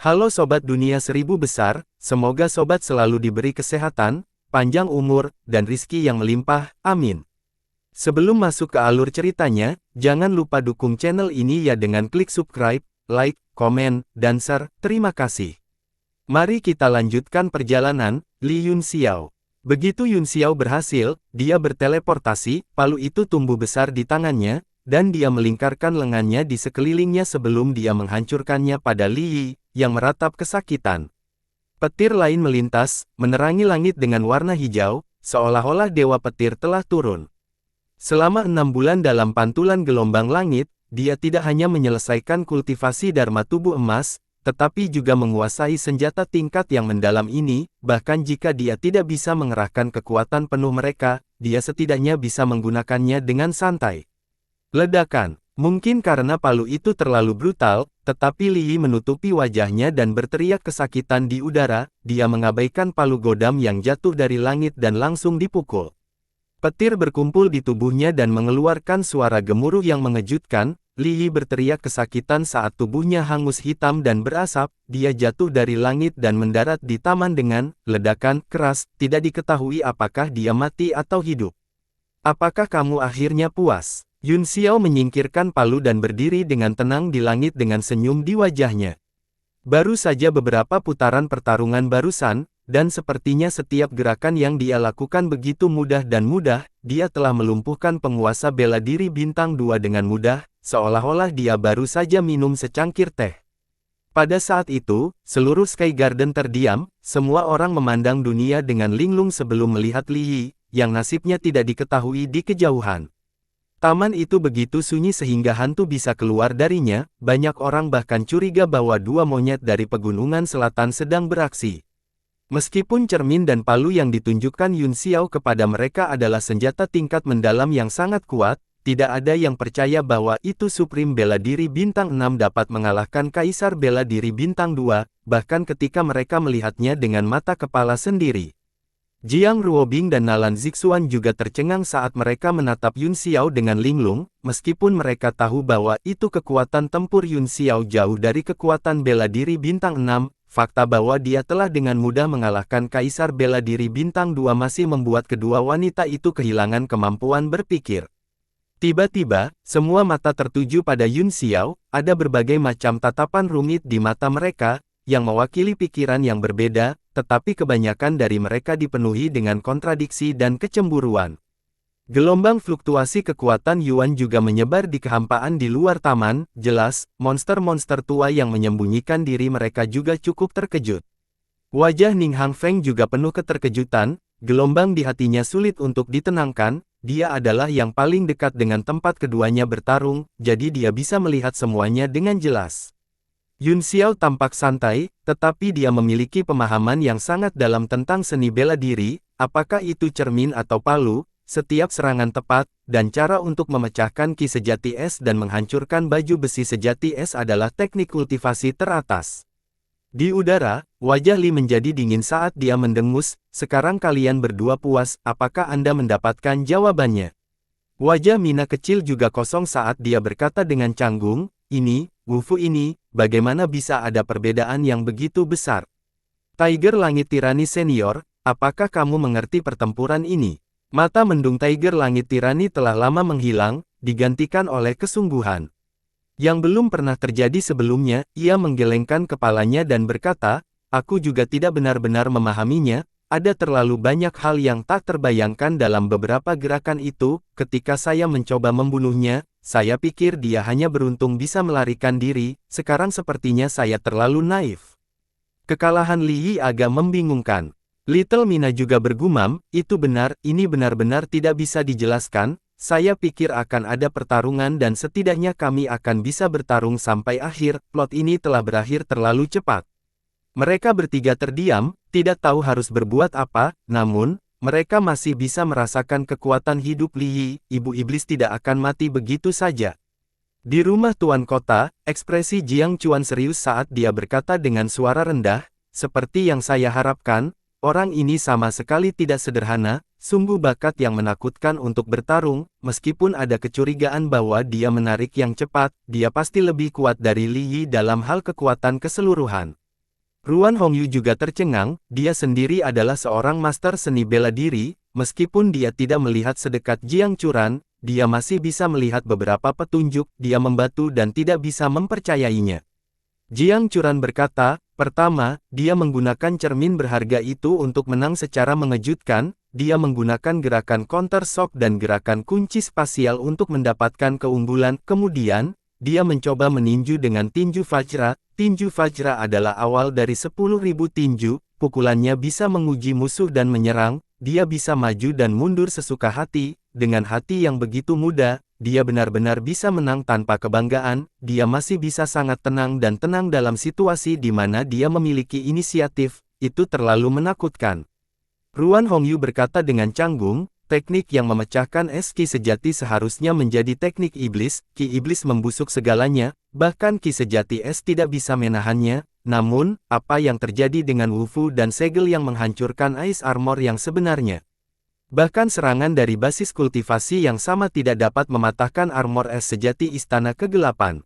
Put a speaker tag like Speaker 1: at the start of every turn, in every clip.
Speaker 1: Halo Sobat Dunia Seribu Besar, semoga Sobat selalu diberi kesehatan, panjang umur, dan rizki yang melimpah, amin. Sebelum masuk ke alur ceritanya, jangan lupa dukung channel ini ya dengan klik subscribe, like, komen, dan share, terima kasih. Mari kita lanjutkan perjalanan, Li Yunxiao. Begitu Yunxiao berhasil, dia berteleportasi, palu itu tumbuh besar di tangannya, dan dia melingkarkan lengannya di sekelilingnya sebelum dia menghancurkannya pada Li Yi, yang meratap kesakitan. Petir lain melintas, menerangi langit dengan warna hijau, seolah-olah dewa petir telah turun. Selama 6 bulan dalam pantulan gelombang langit, dia tidak hanya menyelesaikan kultivasi Dharma tubuh emas, tetapi juga menguasai senjata tingkat yang mendalam ini, bahkan jika dia tidak bisa mengerahkan kekuatan penuh mereka, dia setidaknya bisa menggunakannya dengan santai. Ledakan. Mungkin karena palu itu terlalu brutal, tetapi Li Yi menutupi wajahnya dan berteriak kesakitan di udara, dia mengabaikan palu godam yang jatuh dari langit dan langsung dipukul. Petir berkumpul di tubuhnya dan mengeluarkan suara gemuruh yang mengejutkan, Li Yi berteriak kesakitan saat tubuhnya hangus hitam dan berasap, dia jatuh dari langit dan mendarat di taman dengan ledakan keras, tidak diketahui apakah dia mati atau hidup. Apakah kamu akhirnya puas? Yunxiao menyingkirkan palu dan berdiri dengan tenang di langit dengan senyum di wajahnya. Baru saja beberapa putaran pertarungan barusan, dan sepertinya setiap gerakan yang dia lakukan begitu mudah dan mudah, dia telah melumpuhkan penguasa bela diri bintang 2 dengan mudah, seolah-olah dia baru saja minum secangkir teh. Pada saat itu, seluruh Sky Garden terdiam, semua orang memandang dunia dengan linglung sebelum melihat Li Yi, yang nasibnya tidak diketahui di kejauhan. Taman itu begitu sunyi sehingga hantu bisa keluar darinya, banyak orang bahkan curiga bahwa 2 monyet dari pegunungan selatan sedang beraksi. Meskipun cermin dan palu yang ditunjukkan Yunxiao kepada mereka adalah senjata tingkat mendalam yang sangat kuat, tidak ada yang percaya bahwa itu Supreme Bela Diri Bintang 6 dapat mengalahkan Kaisar Bela Diri Bintang 2, bahkan ketika mereka melihatnya dengan mata kepala sendiri. Jiang Ruobing dan Nalan Zixuan juga tercengang saat mereka menatap Yunxiao dengan linglung, meskipun mereka tahu bahwa itu kekuatan tempur Yunxiao jauh dari kekuatan bela diri bintang 6, fakta bahwa dia telah dengan mudah mengalahkan Kaisar Bela Diri Bintang 2 masih membuat kedua wanita itu kehilangan kemampuan berpikir. Tiba-tiba, semua mata tertuju pada Yunxiao, ada berbagai macam tatapan rumit di mata mereka, yang mewakili pikiran yang berbeda, tetapi kebanyakan dari mereka dipenuhi dengan kontradiksi dan kecemburuan. Gelombang fluktuasi kekuatan Yuan juga menyebar di kehampaan di luar taman, jelas, monster-monster tua yang menyembunyikan diri mereka juga cukup terkejut. Wajah Ning Hangfeng juga penuh keterkejutan, gelombang di hatinya sulit untuk ditenangkan, dia adalah yang paling dekat dengan tempat keduanya bertarung, jadi dia bisa melihat semuanya dengan jelas. Yunxiao tampak santai, tetapi dia memiliki pemahaman yang sangat dalam tentang seni bela diri, apakah itu cermin atau palu, setiap serangan tepat, dan cara untuk memecahkan ki sejati es dan menghancurkan baju besi sejati es adalah teknik kultivasi teratas. Di udara, wajah Li menjadi dingin saat dia mendengus, sekarang kalian berdua puas, apakah Anda mendapatkan jawabannya? Wajah Mina kecil juga kosong saat dia berkata dengan canggung, ini, Wufu ini, bagaimana bisa ada perbedaan yang begitu besar? Tiger Langit Tirani Senior, apakah kamu mengerti pertempuran ini? Mata mendung Tiger Langit Tirani telah lama menghilang, digantikan oleh kesungguhan. Yang belum pernah terjadi sebelumnya, ia menggelengkan kepalanya dan berkata, aku juga tidak benar-benar memahaminya, ada terlalu banyak hal yang tak terbayangkan dalam beberapa gerakan itu, ketika saya mencoba membunuhnya, saya pikir dia hanya beruntung bisa melarikan diri, sekarang sepertinya saya terlalu naif. Kekalahan Li Yi agak membingungkan. Little Mina juga bergumam, itu benar, ini benar-benar tidak bisa dijelaskan, saya pikir akan ada pertarungan dan setidaknya kami akan bisa bertarung sampai akhir, plot ini telah berakhir terlalu cepat. Mereka bertiga terdiam, tidak tahu harus berbuat apa, namun, mereka masih bisa merasakan kekuatan hidup Li Yi, ibu iblis tidak akan mati begitu saja. Di rumah Tuan Kota, ekspresi Jiang Chuan serius saat dia berkata dengan suara rendah, seperti yang saya harapkan, orang ini sama sekali tidak sederhana, sungguh bakat yang menakutkan untuk bertarung, meskipun ada kecurigaan bahwa dia menarik yang cepat, dia pasti lebih kuat dari Li Yi dalam hal kekuatan keseluruhan. Ruan Hongyu juga tercengang, dia sendiri adalah seorang master seni bela diri, meskipun dia tidak melihat sedekat Jiang Churan, dia masih bisa melihat beberapa petunjuk, dia membatu dan tidak bisa mempercayainya. Jiang Churan berkata, pertama, dia menggunakan cermin berharga itu untuk menang secara mengejutkan, dia menggunakan gerakan counter shock dan gerakan kunci spasial untuk mendapatkan keunggulan, kemudian, dia mencoba meninju dengan tinju Vajra. Tinju Vajra adalah awal dari 10.000 tinju, pukulannya bisa menguji musuh dan menyerang, dia bisa maju dan mundur sesuka hati, dengan hati yang begitu muda, dia benar-benar bisa menang tanpa kebanggaan, dia masih bisa sangat tenang dan tenang dalam situasi di mana dia memiliki inisiatif, itu terlalu menakutkan. Ruan Hongyu berkata dengan canggung, teknik yang memecahkan es Ki sejati seharusnya menjadi teknik iblis, Ki iblis membusuk segalanya, bahkan Ki sejati es tidak bisa menahannya, namun, apa yang terjadi dengan Wufu dan segel yang menghancurkan Ice Armor yang sebenarnya? Bahkan serangan dari basis kultivasi yang sama tidak dapat mematahkan armor es sejati Istana Kegelapan.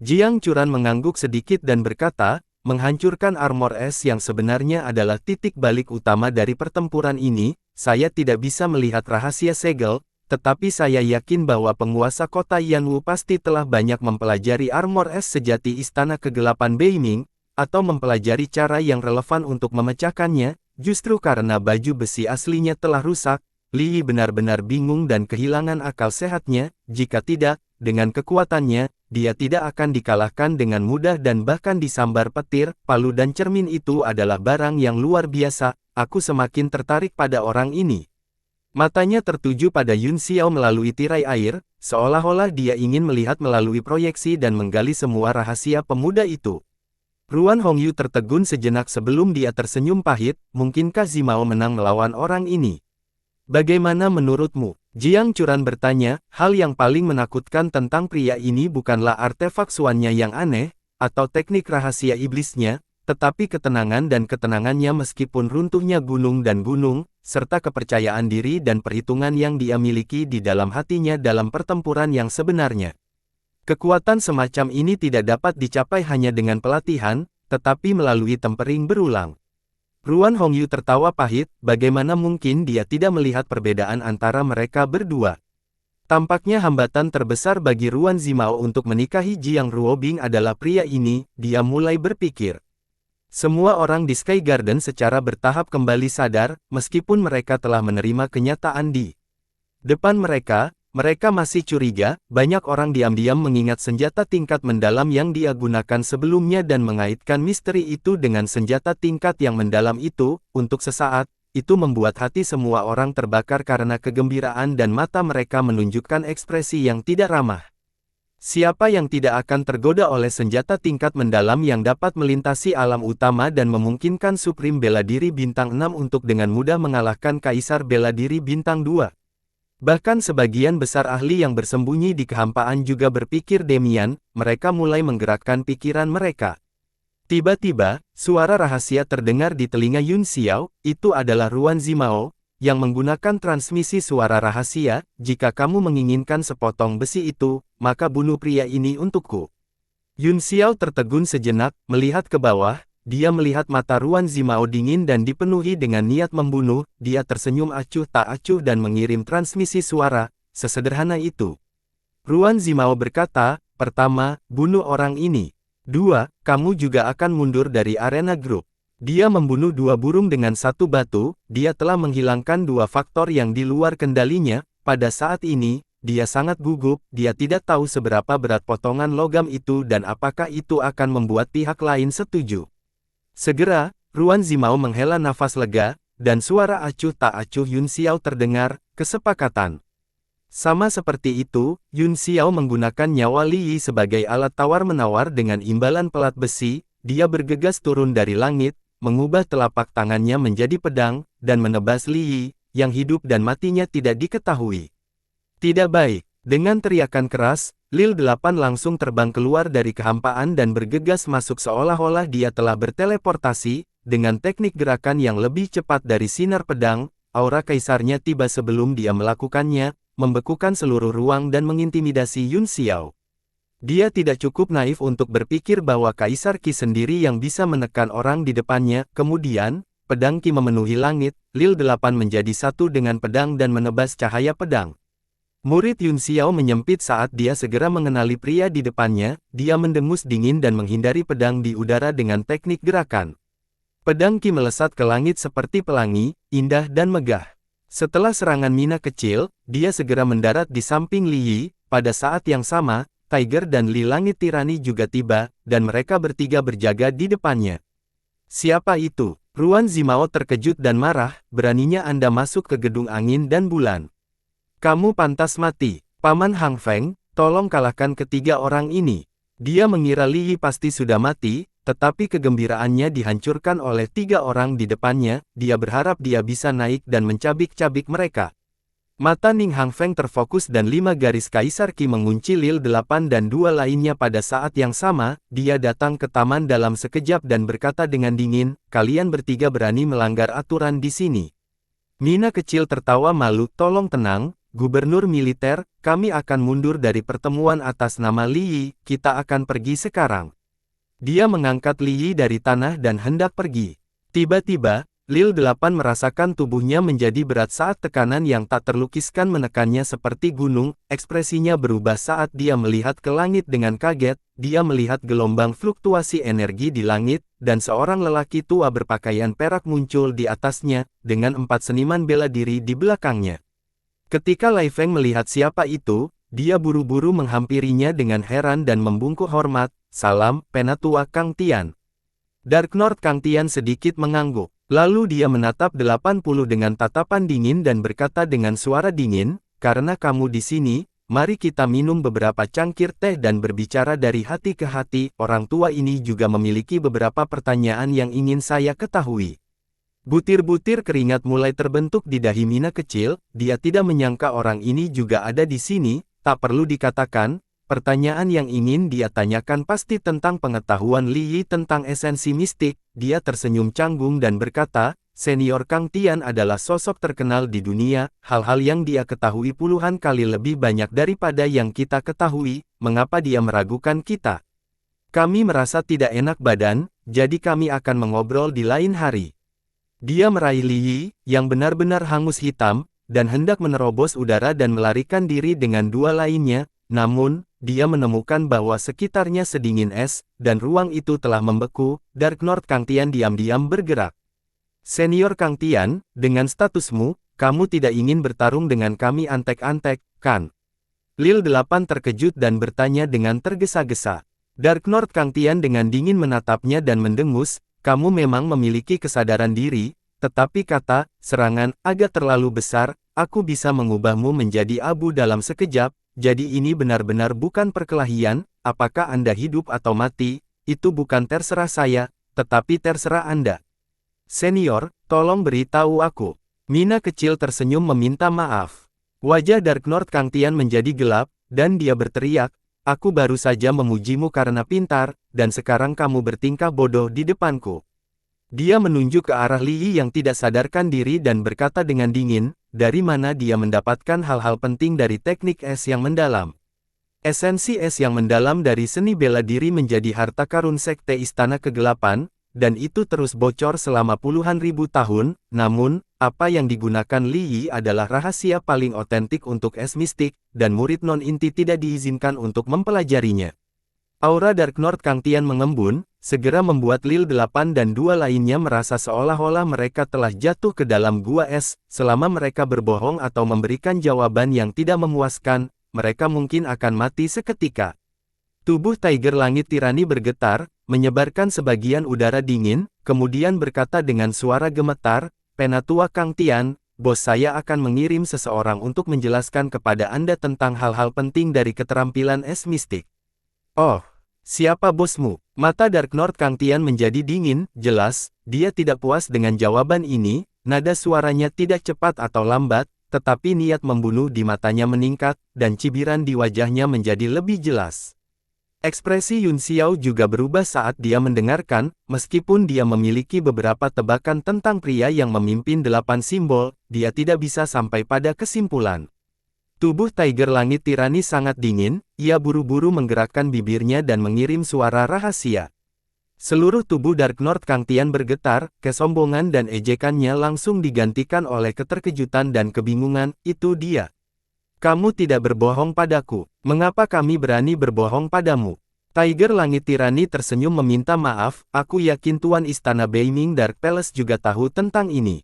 Speaker 1: Jiang Churan mengangguk sedikit dan berkata, menghancurkan armor es yang sebenarnya adalah titik balik utama dari pertempuran ini, saya tidak bisa melihat rahasia segel, tetapi saya yakin bahwa penguasa kota Yanwu pasti telah banyak mempelajari armor es sejati Istana Kegelapan Beiming, atau mempelajari cara yang relevan untuk memecahkannya, justru karena baju besi aslinya telah rusak, Li Yi benar-benar bingung dan kehilangan akal sehatnya, jika tidak, dengan kekuatannya, dia tidak akan dikalahkan dengan mudah dan bahkan disambar petir, palu dan cermin itu adalah barang yang luar biasa, aku semakin tertarik pada orang ini. Matanya tertuju pada Yun Xiao melalui tirai air, seolah-olah dia ingin melihat melalui proyeksi dan menggali semua rahasia pemuda itu. Ruan Hongyu tertegun sejenak sebelum dia tersenyum pahit, mungkinkah Zimao menang melawan orang ini? Bagaimana menurutmu? Jiang Churan bertanya, hal yang paling menakutkan tentang pria ini bukanlah artefak suannya yang aneh, atau teknik rahasia iblisnya, tetapi ketenangan dan ketenangannya meskipun runtuhnya gunung dan gunung, serta kepercayaan diri dan perhitungan yang dia miliki di dalam hatinya dalam pertempuran yang sebenarnya. Kekuatan semacam ini tidak dapat dicapai hanya dengan pelatihan, tetapi melalui tempering berulang. Ruan Hongyu tertawa pahit, bagaimana mungkin dia tidak melihat perbedaan antara mereka berdua. Tampaknya hambatan terbesar bagi Ruan Zimao untuk menikahi Jiang Ruobing adalah pria ini, dia mulai berpikir. Semua orang di Sky Garden secara bertahap kembali sadar, meskipun mereka telah menerima kenyataan di depan mereka. Mereka masih curiga, banyak orang diam-diam mengingat senjata tingkat mendalam yang dia gunakan sebelumnya dan mengaitkan misteri itu dengan senjata tingkat yang mendalam itu, untuk sesaat, itu membuat hati semua orang terbakar karena kegembiraan dan mata mereka menunjukkan ekspresi yang tidak ramah. Siapa yang tidak akan tergoda oleh senjata tingkat mendalam yang dapat melintasi alam utama dan memungkinkan Supreme Bela Diri Bintang 6 untuk dengan mudah mengalahkan Kaisar Bela Diri Bintang 2? Bahkan sebagian besar ahli yang bersembunyi di kehampaan juga berpikir demikian, mereka mulai menggerakkan pikiran mereka. Tiba-tiba, suara rahasia terdengar di telinga Yun Xiao, itu adalah Ruan Zimao, yang menggunakan transmisi suara rahasia, jika kamu menginginkan sepotong besi itu, maka bunuh pria ini untukku. Yun Xiao tertegun sejenak, melihat ke bawah. Dia melihat mata Ruan Zimao dingin dan dipenuhi dengan niat membunuh, dia tersenyum acuh tak acuh dan mengirim transmisi suara, sesederhana itu. Ruan Zimao berkata, pertama, bunuh orang ini. 2, kamu juga akan mundur dari arena grup. Dia membunuh 2 burung dengan 1 batu, dia telah menghilangkan 2 faktor yang di luar kendalinya, pada saat ini, dia sangat gugup, dia tidak tahu seberapa berat potongan logam itu dan apakah itu akan membuat pihak lain setuju. Segera, Ruan Zimao menghela nafas lega, dan suara acuh tak acuh Yun Xiao terdengar, kesepakatan. Sama seperti itu, Yun Xiao menggunakan nyawa Li Yi sebagai alat tawar-menawar dengan imbalan pelat besi, dia bergegas turun dari langit, mengubah telapak tangannya menjadi pedang, dan menebas Li Yi, yang hidup dan matinya tidak diketahui. Tidak baik, dengan teriakan keras, Lil 8 langsung terbang keluar dari kehampaan dan bergegas masuk seolah-olah dia telah berteleportasi, dengan teknik gerakan yang lebih cepat dari sinar pedang, aura kaisarnya tiba sebelum dia melakukannya, membekukan seluruh ruang dan mengintimidasi Yun Xiao. Dia tidak cukup naif untuk berpikir bahwa Kaisar Qi sendiri yang bisa menekan orang di depannya. Kemudian, pedang Qi memenuhi langit, Lil 8 menjadi satu dengan pedang dan menebas cahaya pedang. Murid Yun Xiao menyempit saat dia segera mengenali pria di depannya, dia mendengus dingin dan menghindari pedang di udara dengan teknik gerakan. Pedang Qi melesat ke langit seperti pelangi, indah dan megah. Setelah serangan Mina kecil, dia segera mendarat di samping Li Yi. Pada saat yang sama, Tiger dan Li Langit Tirani juga tiba, dan mereka bertiga berjaga di depannya. Siapa itu? Ruan Zimao terkejut dan marah, beraninya Anda masuk ke gedung angin dan bulan. Kamu pantas mati. Paman Hang Feng, tolong kalahkan ketiga orang ini. Dia mengira Li Yi pasti sudah mati, tetapi kegembiraannya dihancurkan oleh tiga orang di depannya. Dia berharap dia bisa naik dan mencabik-cabik mereka. Mata Ning Hang Feng terfokus dan 5 garis Kaisar Qi mengunci Lil 8 dan 2 lainnya pada saat yang sama. Dia datang ke taman dalam sekejap dan berkata dengan dingin, kalian bertiga berani melanggar aturan di sini. Mina kecil tertawa malu, tolong tenang, Gubernur Militer, kami akan mundur dari pertemuan atas nama Li Yi, kita akan pergi sekarang. Dia mengangkat Li Yi dari tanah dan hendak pergi. Tiba-tiba, Lil 8 merasakan tubuhnya menjadi berat saat tekanan yang tak terlukiskan menekannya seperti gunung. Ekspresinya berubah saat dia melihat ke langit dengan kaget. Dia melihat gelombang fluktuasi energi di langit, dan seorang lelaki tua berpakaian perak muncul di atasnya, dengan 4 seniman bela diri di belakangnya. Ketika Lai Feng melihat siapa itu, dia buru-buru menghampirinya dengan heran dan membungkuk hormat. Salam, Penatua Kang Tian. Dark Lord Kang Tian sedikit mengangguk. Lalu dia menatap 80 dengan tatapan dingin dan berkata dengan suara dingin, karena kamu di sini, mari kita minum beberapa cangkir teh dan berbicara dari hati ke hati. Orang tua ini juga memiliki beberapa pertanyaan yang ingin saya ketahui. Butir-butir keringat mulai terbentuk di dahi Mina kecil, dia tidak menyangka orang ini juga ada di sini. Tak perlu dikatakan, pertanyaan yang ingin dia tanyakan pasti tentang pengetahuan Li Yi tentang esensi mistik. Dia tersenyum canggung dan berkata, Senior Kang Tian adalah sosok terkenal di dunia, hal-hal yang dia ketahui puluhan kali lebih banyak daripada yang kita ketahui. Mengapa dia meragukan kita? Kami merasa tidak enak badan, jadi kami akan mengobrol di lain hari. Dia meraih Li Yi, yang benar-benar hangus hitam, dan hendak menerobos udara dan melarikan diri dengan 2 lainnya. Namun, dia menemukan bahwa sekitarnya sedingin es, dan ruang itu telah membeku. Dark Lord Kang Tian diam-diam bergerak. Senior Kang Tian, dengan statusmu, kamu tidak ingin bertarung dengan kami antek-antek, kan? Lil 8 terkejut dan bertanya dengan tergesa-gesa. Dark Lord Kang Tian dengan dingin menatapnya dan mendengus, kamu memang memiliki kesadaran diri, tetapi kata, serangan, agak terlalu besar, aku bisa mengubahmu menjadi abu dalam sekejap. Jadi ini benar-benar bukan perkelahian, apakah Anda hidup atau mati, itu bukan terserah saya, tetapi terserah Anda. Senior, tolong beritahu aku. Mina kecil tersenyum meminta maaf. Wajah Dark Lord Kang Tian menjadi gelap, dan dia berteriak, aku baru saja memujimu karena pintar, dan sekarang kamu bertingkah bodoh di depanku. Dia menunjuk ke arah Li Yi yang tidak sadarkan diri dan berkata dengan dingin, dari mana dia mendapatkan hal-hal penting dari teknik es yang mendalam. Esensi es yang mendalam dari seni bela diri menjadi harta karun sekte Istana Kegelapan, dan itu terus bocor selama puluhan ribu tahun. Namun, apa yang digunakan Li Yi adalah rahasia paling otentik untuk es mistik, dan murid non-inti tidak diizinkan untuk mempelajarinya. Aura Dark Lord Kang Tian mengembun, segera membuat Lil 8 dan 2 lainnya merasa seolah-olah mereka telah jatuh ke dalam gua es. Selama mereka berbohong atau memberikan jawaban yang tidak memuaskan, mereka mungkin akan mati seketika. Tubuh Tiger Langit Tirani bergetar, menyebarkan sebagian udara dingin, kemudian berkata dengan suara gemetar, Penatua Kang Tian, bos saya akan mengirim seseorang untuk menjelaskan kepada Anda tentang hal-hal penting dari keterampilan es mistik. Oh. Siapa bosmu? Mata Dark Lord Kang Tian menjadi dingin. Jelas, dia tidak puas dengan jawaban ini. Nada suaranya tidak cepat atau lambat, tetapi niat membunuh di matanya meningkat, dan cibiran di wajahnya menjadi lebih jelas. Ekspresi Yun Xiao juga berubah saat dia mendengarkan, meskipun dia memiliki beberapa tebakan tentang pria yang memimpin 8 simbol, dia tidak bisa sampai pada kesimpulan. Tubuh Tiger Langit Tirani sangat dingin, ia buru-buru menggerakkan bibirnya dan mengirim suara rahasia. Seluruh tubuh Dark Lord Kang Tian bergetar, kesombongan dan ejekannya langsung digantikan oleh keterkejutan dan kebingungan, itu dia. Kamu tidak berbohong padaku, mengapa kami berani berbohong padamu? Tiger Langit Tirani tersenyum meminta maaf, aku yakin Tuan Istana Beiming Dark Palace juga tahu tentang ini.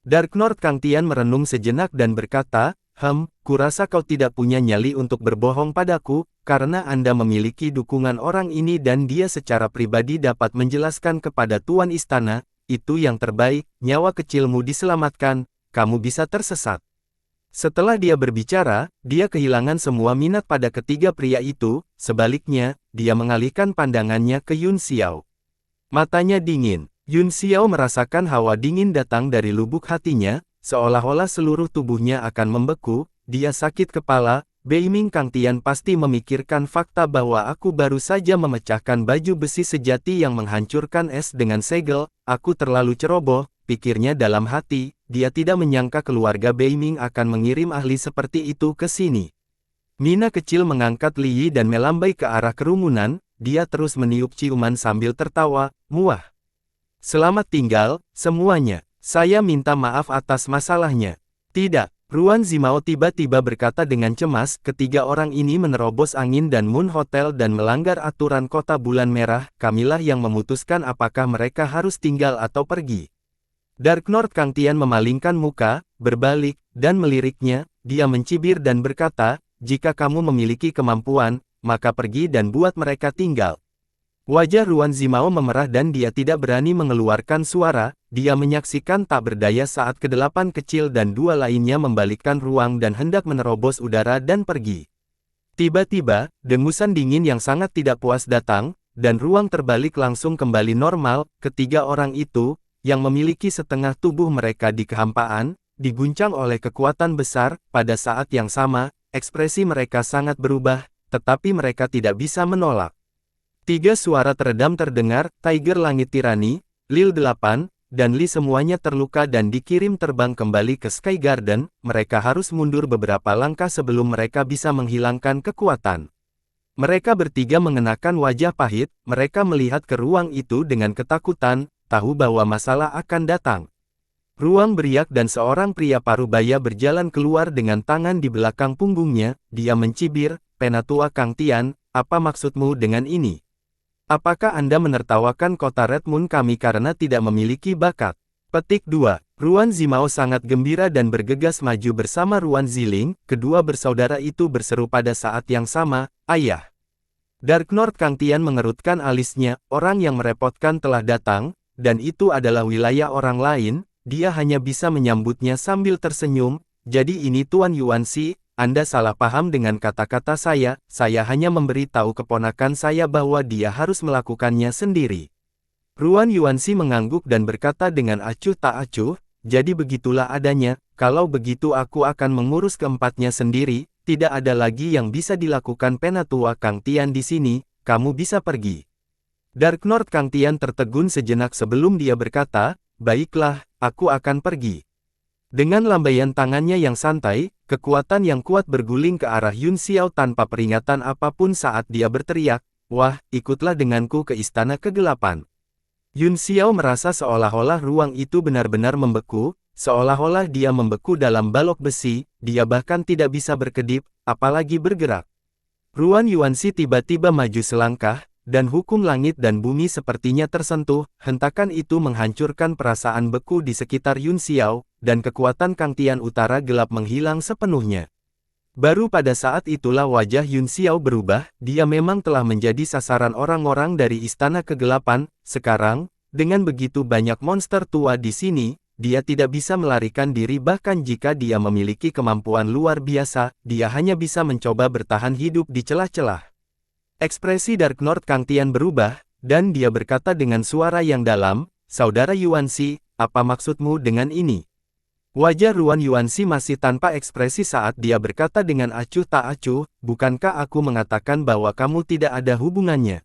Speaker 1: Dark Lord Kang Tian merenung sejenak dan berkata, kurasa kau tidak punya nyali untuk berbohong padaku, karena Anda memiliki dukungan orang ini dan dia secara pribadi dapat menjelaskan kepada Tuan Istana, itu yang terbaik, nyawa kecilmu diselamatkan, kamu bisa tersesat. Setelah dia berbicara, dia kehilangan semua minat pada ketiga pria itu, sebaliknya, dia mengalihkan pandangannya ke Yun Xiao. Matanya dingin, Yun Xiao merasakan hawa dingin datang dari lubuk hatinya, seolah-olah seluruh tubuhnya akan membeku, dia sakit kepala, Beiming Kang Tian pasti memikirkan fakta bahwa aku baru saja memecahkan baju besi sejati yang menghancurkan es dengan segel, aku terlalu ceroboh, pikirnya dalam hati, dia tidak menyangka keluarga Beiming akan mengirim ahli seperti itu ke sini. Mina kecil mengangkat Li Yi dan melambai ke arah kerumunan, dia terus meniup ciuman sambil tertawa, muah. Selamat tinggal, semuanya. Saya minta maaf atas masalahnya. Tidak, Ruan Zimao tiba-tiba berkata dengan cemas, ketiga orang ini menerobos angin dan Moon Hotel dan melanggar aturan kota bulan merah, kamilah yang memutuskan apakah mereka harus tinggal atau pergi. Dark Lord Kang Tian memalingkan muka, berbalik, dan meliriknya, dia mencibir dan berkata, jika kamu memiliki kemampuan, maka pergi dan buat mereka tinggal. Wajah Ruan Zimao memerah dan dia tidak berani mengeluarkan suara, dia menyaksikan tak berdaya saat kedelapan kecil dan dua lainnya membalikkan ruang dan hendak menerobos udara dan pergi. Tiba-tiba, dengusan dingin yang sangat tidak puas datang, dan ruang terbalik langsung kembali normal, ketiga orang itu, yang memiliki setengah tubuh mereka di kehampaan, diguncang oleh kekuatan besar, pada saat yang sama, ekspresi mereka sangat berubah, tetapi mereka tidak bisa menolak. Tiga suara teredam terdengar, Tiger Langit Tirani, Lil 8, dan Li semuanya terluka dan dikirim terbang kembali ke Sky Garden, mereka harus mundur beberapa langkah sebelum mereka bisa menghilangkan kekuatan. Mereka bertiga mengenakan wajah pahit, mereka melihat ke ruang itu dengan ketakutan, tahu bahwa masalah akan datang. Ruang beriak dan seorang pria parubaya berjalan keluar dengan tangan di belakang punggungnya, dia mencibir, Penatua Kang Tian, apa maksudmu dengan ini? Apakah Anda menertawakan kota Red Moon kami karena tidak memiliki bakat? Petik 2. Ruan Zimao sangat gembira dan bergegas maju bersama Ruan Ziling, kedua bersaudara itu berseru pada saat yang sama, ayah. Dark Lord Kang Tian mengerutkan alisnya, orang yang merepotkan telah datang, dan itu adalah wilayah orang lain, dia hanya bisa menyambutnya sambil tersenyum, jadi ini Tuan Yuanxi, Anda salah paham dengan kata-kata saya hanya memberitahu keponakan saya bahwa dia harus melakukannya sendiri. Ruan Yuanxi mengangguk dan berkata dengan acuh tak acuh, jadi begitulah adanya, kalau begitu aku akan mengurus keempatnya sendiri, tidak ada lagi yang bisa dilakukan Penatua Kang Tian di sini, kamu bisa pergi. Dark Lord Kang Tian tertegun sejenak sebelum dia berkata, baiklah, aku akan pergi. Dengan lambaian tangannya yang santai, kekuatan yang kuat berguling ke arah Yun Xiao tanpa peringatan apapun saat dia berteriak, wah, ikutlah denganku ke Istana Kegelapan. Yun Xiao merasa seolah-olah ruang itu benar-benar membeku, seolah-olah dia membeku dalam balok besi, dia bahkan tidak bisa berkedip, apalagi bergerak. Ruan Yuanxi tiba-tiba maju selangkah, dan hukum langit dan bumi sepertinya tersentuh, hentakan itu menghancurkan perasaan beku di sekitar Yun Xiao, dan kekuatan Kang Tian Utara gelap menghilang sepenuhnya. Baru pada saat itulah wajah Yun Xiao berubah, dia memang telah menjadi sasaran orang-orang dari Istana Kegelapan, sekarang, dengan begitu banyak monster tua di sini, dia tidak bisa melarikan diri bahkan jika dia memiliki kemampuan luar biasa, dia hanya bisa mencoba bertahan hidup di celah-celah. Ekspresi Dark Lord Kang Tian berubah, dan dia berkata dengan suara yang dalam, Saudara Yuanxi, apa maksudmu dengan ini? Wajah Ruan Yuanxi masih tanpa ekspresi saat dia berkata dengan acuh tak acuh, bukankah aku mengatakan bahwa kamu tidak ada hubungannya?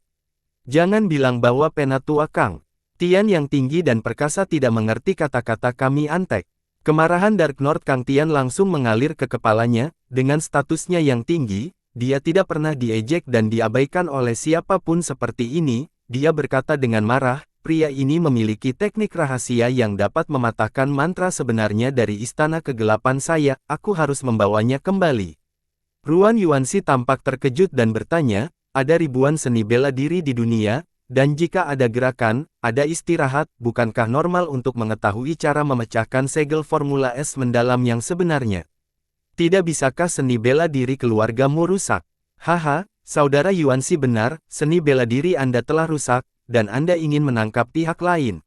Speaker 1: Jangan bilang bahwa Penatua Kang Tian yang tinggi dan perkasa tidak mengerti kata-kata kami antek. Kemarahan Dark Lord Kang Tian langsung mengalir ke kepalanya, dengan statusnya yang tinggi, dia tidak pernah diejek dan diabaikan oleh siapapun seperti ini, dia berkata dengan marah, pria ini memiliki teknik rahasia yang dapat mematahkan mantra sebenarnya dari istana kegelapan saya, aku harus membawanya kembali. Ruan Yuanxi tampak terkejut dan bertanya, ada ribuan seni bela diri di dunia, dan jika ada gerakan, ada istirahat, bukankah normal untuk mengetahui cara memecahkan segel Formula S mendalam yang sebenarnya? Tidak bisakah seni bela diri keluargamu rusak? Haha, saudara Yuanxi benar, seni bela diri Anda telah rusak, dan Anda ingin menangkap pihak lain.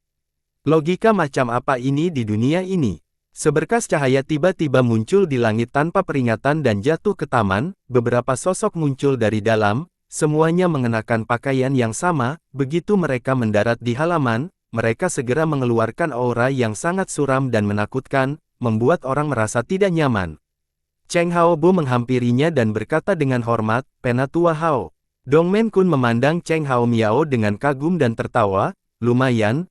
Speaker 1: Logika macam apa ini di dunia ini? Seberkas cahaya tiba-tiba muncul di langit tanpa peringatan dan jatuh ke taman, beberapa sosok muncul dari dalam, semuanya mengenakan pakaian yang sama, begitu mereka mendarat di halaman, mereka segera mengeluarkan aura yang sangat suram dan menakutkan, membuat orang merasa tidak nyaman. Cheng Haobo menghampirinya dan berkata dengan hormat, Penatua Hao. Dongmen Kun memandang Cheng Hao Miao dengan kagum dan tertawa, lumayan,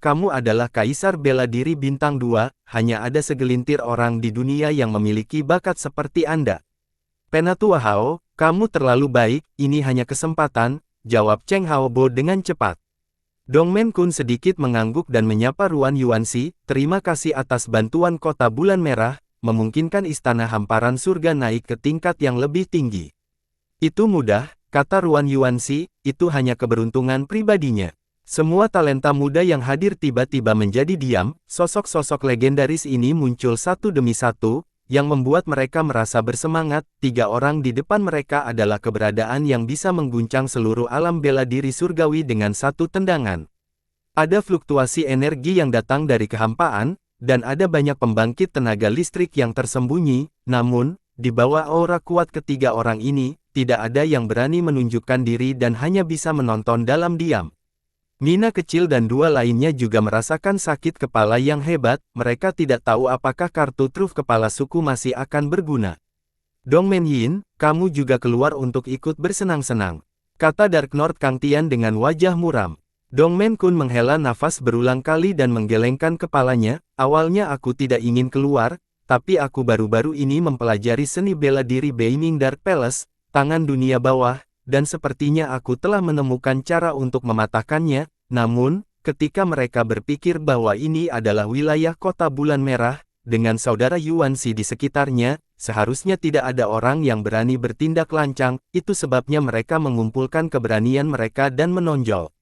Speaker 1: kamu adalah Kaisar Bela Diri Bintang 2, hanya ada segelintir orang di dunia yang memiliki bakat seperti Anda. Penatua Hao, kamu terlalu baik, ini hanya kesempatan, jawab Cheng Haobo dengan cepat. Dongmen Kun sedikit mengangguk dan menyapa Ruan Yuanxi, terima kasih atas bantuan Kota Bulan Merah, memungkinkan Istana Hamparan Surga naik ke tingkat yang lebih tinggi. Itu mudah, kata Ruan Yuanxi, itu hanya keberuntungan pribadinya. Semua talenta muda yang hadir tiba-tiba menjadi diam, sosok-sosok legendaris ini muncul satu demi satu, yang membuat mereka merasa bersemangat, 3 orang di depan mereka adalah keberadaan yang bisa mengguncang seluruh alam bela diri surgawi dengan satu tendangan. Ada fluktuasi energi yang datang dari kehampaan, dan ada banyak pembangkit tenaga listrik yang tersembunyi, namun, di bawah aura kuat ketiga orang ini, tidak ada yang berani menunjukkan diri dan hanya bisa menonton dalam diam. Nina kecil dan 2 lainnya juga merasakan sakit kepala yang hebat, mereka tidak tahu apakah kartu truf kepala suku masih akan berguna. Dongmen Yin, kamu juga keluar untuk ikut bersenang-senang, kata Dark Lord Kang Tian dengan wajah muram. Dongmen Kun menghela nafas berulang kali dan menggelengkan kepalanya, awalnya aku tidak ingin keluar, tapi aku baru-baru ini mempelajari seni bela diri Beiming Dark Palace, tangan dunia bawah, dan sepertinya aku telah menemukan cara untuk mematahkannya, namun, ketika mereka berpikir bahwa ini adalah wilayah Kota Bulan Merah, dengan saudara Yuanxi di sekitarnya, seharusnya tidak ada orang yang berani bertindak lancang, itu sebabnya mereka mengumpulkan keberanian mereka dan menonjol.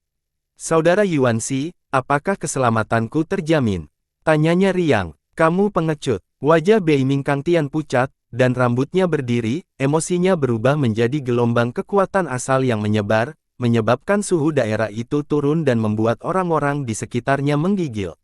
Speaker 1: Saudara Yuanxi, apakah keselamatanku terjamin? Tanyanya riang, kamu pengecut. Wajah Beiming Kang Tian pucat, dan rambutnya berdiri, emosinya berubah menjadi gelombang kekuatan asal yang menyebar, menyebabkan suhu daerah itu turun dan membuat orang-orang di sekitarnya menggigil.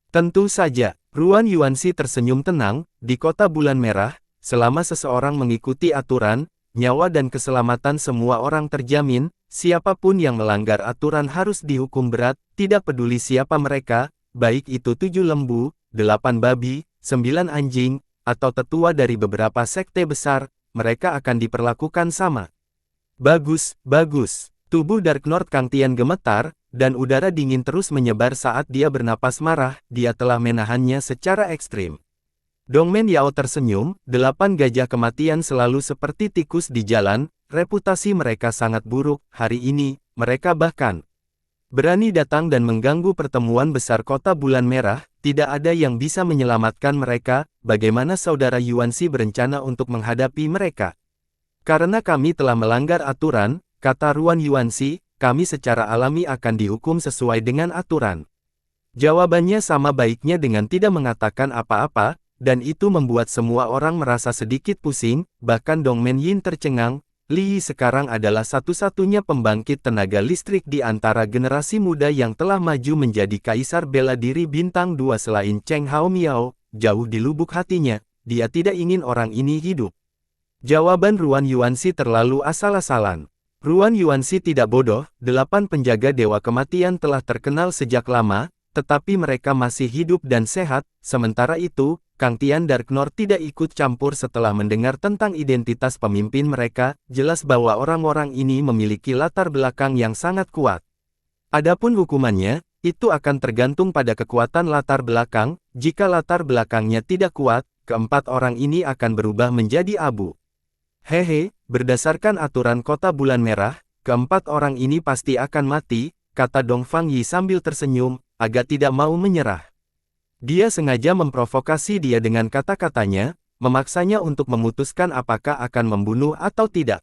Speaker 1: Tentu saja, Ruan Yuanxi tersenyum tenang, di Kota Bulan Merah, selama seseorang mengikuti aturan, nyawa dan keselamatan semua orang terjamin, siapapun yang melanggar aturan harus dihukum berat, tidak peduli siapa mereka, baik itu 7 lembu, 8 babi, 9 anjing, atau tetua dari beberapa sekte besar, mereka akan diperlakukan sama. Bagus, bagus. Tubuh Dark Lord Kang Tian gemetar, dan udara dingin terus menyebar saat dia bernapas marah, dia telah menahannya secara ekstrim. Dongmen Yao tersenyum, 8 gajah kematian selalu seperti tikus di jalan, reputasi mereka sangat buruk, hari ini, mereka bahkan berani datang dan mengganggu pertemuan besar Kota Bulan Merah, tidak ada yang bisa menyelamatkan mereka, bagaimana saudara Yuanxi berencana untuk menghadapi mereka? Karena kami telah melanggar aturan, kata Ruan Yuanxi, kami secara alami akan dihukum sesuai dengan aturan. Jawabannya sama baiknya dengan tidak mengatakan apa-apa, dan itu membuat semua orang merasa sedikit pusing, bahkan Dongmen Yin tercengang. Li Yi sekarang adalah satu-satunya pembangkit tenaga listrik di antara generasi muda yang telah maju menjadi Kaisar Bela Diri Bintang 2 selain Cheng Hao Miao, jauh di lubuk hatinya, dia tidak ingin orang ini hidup. Jawaban Ruan Yuanxi terlalu asal-asalan. Ruan Yuanxi tidak bodoh, 8 penjaga Dewa Kematian telah terkenal sejak lama, tetapi mereka masih hidup dan sehat, sementara itu, Kang Tian Dark Lord tidak ikut campur setelah mendengar tentang identitas pemimpin mereka, jelas bahwa orang-orang ini memiliki latar belakang yang sangat kuat. Adapun hukumannya, Itu akan tergantung pada kekuatan latar belakang. Jika latar belakangnya tidak kuat, keempat orang ini akan berubah menjadi abu. Hehe, berdasarkan aturan kota bulan merah, keempat orang ini pasti akan mati, kata Dong Fang Yi sambil tersenyum, agak tidak mau menyerah. Dia sengaja memprovokasi dia dengan kata-katanya, memaksanya untuk memutuskan apakah akan membunuh atau tidak.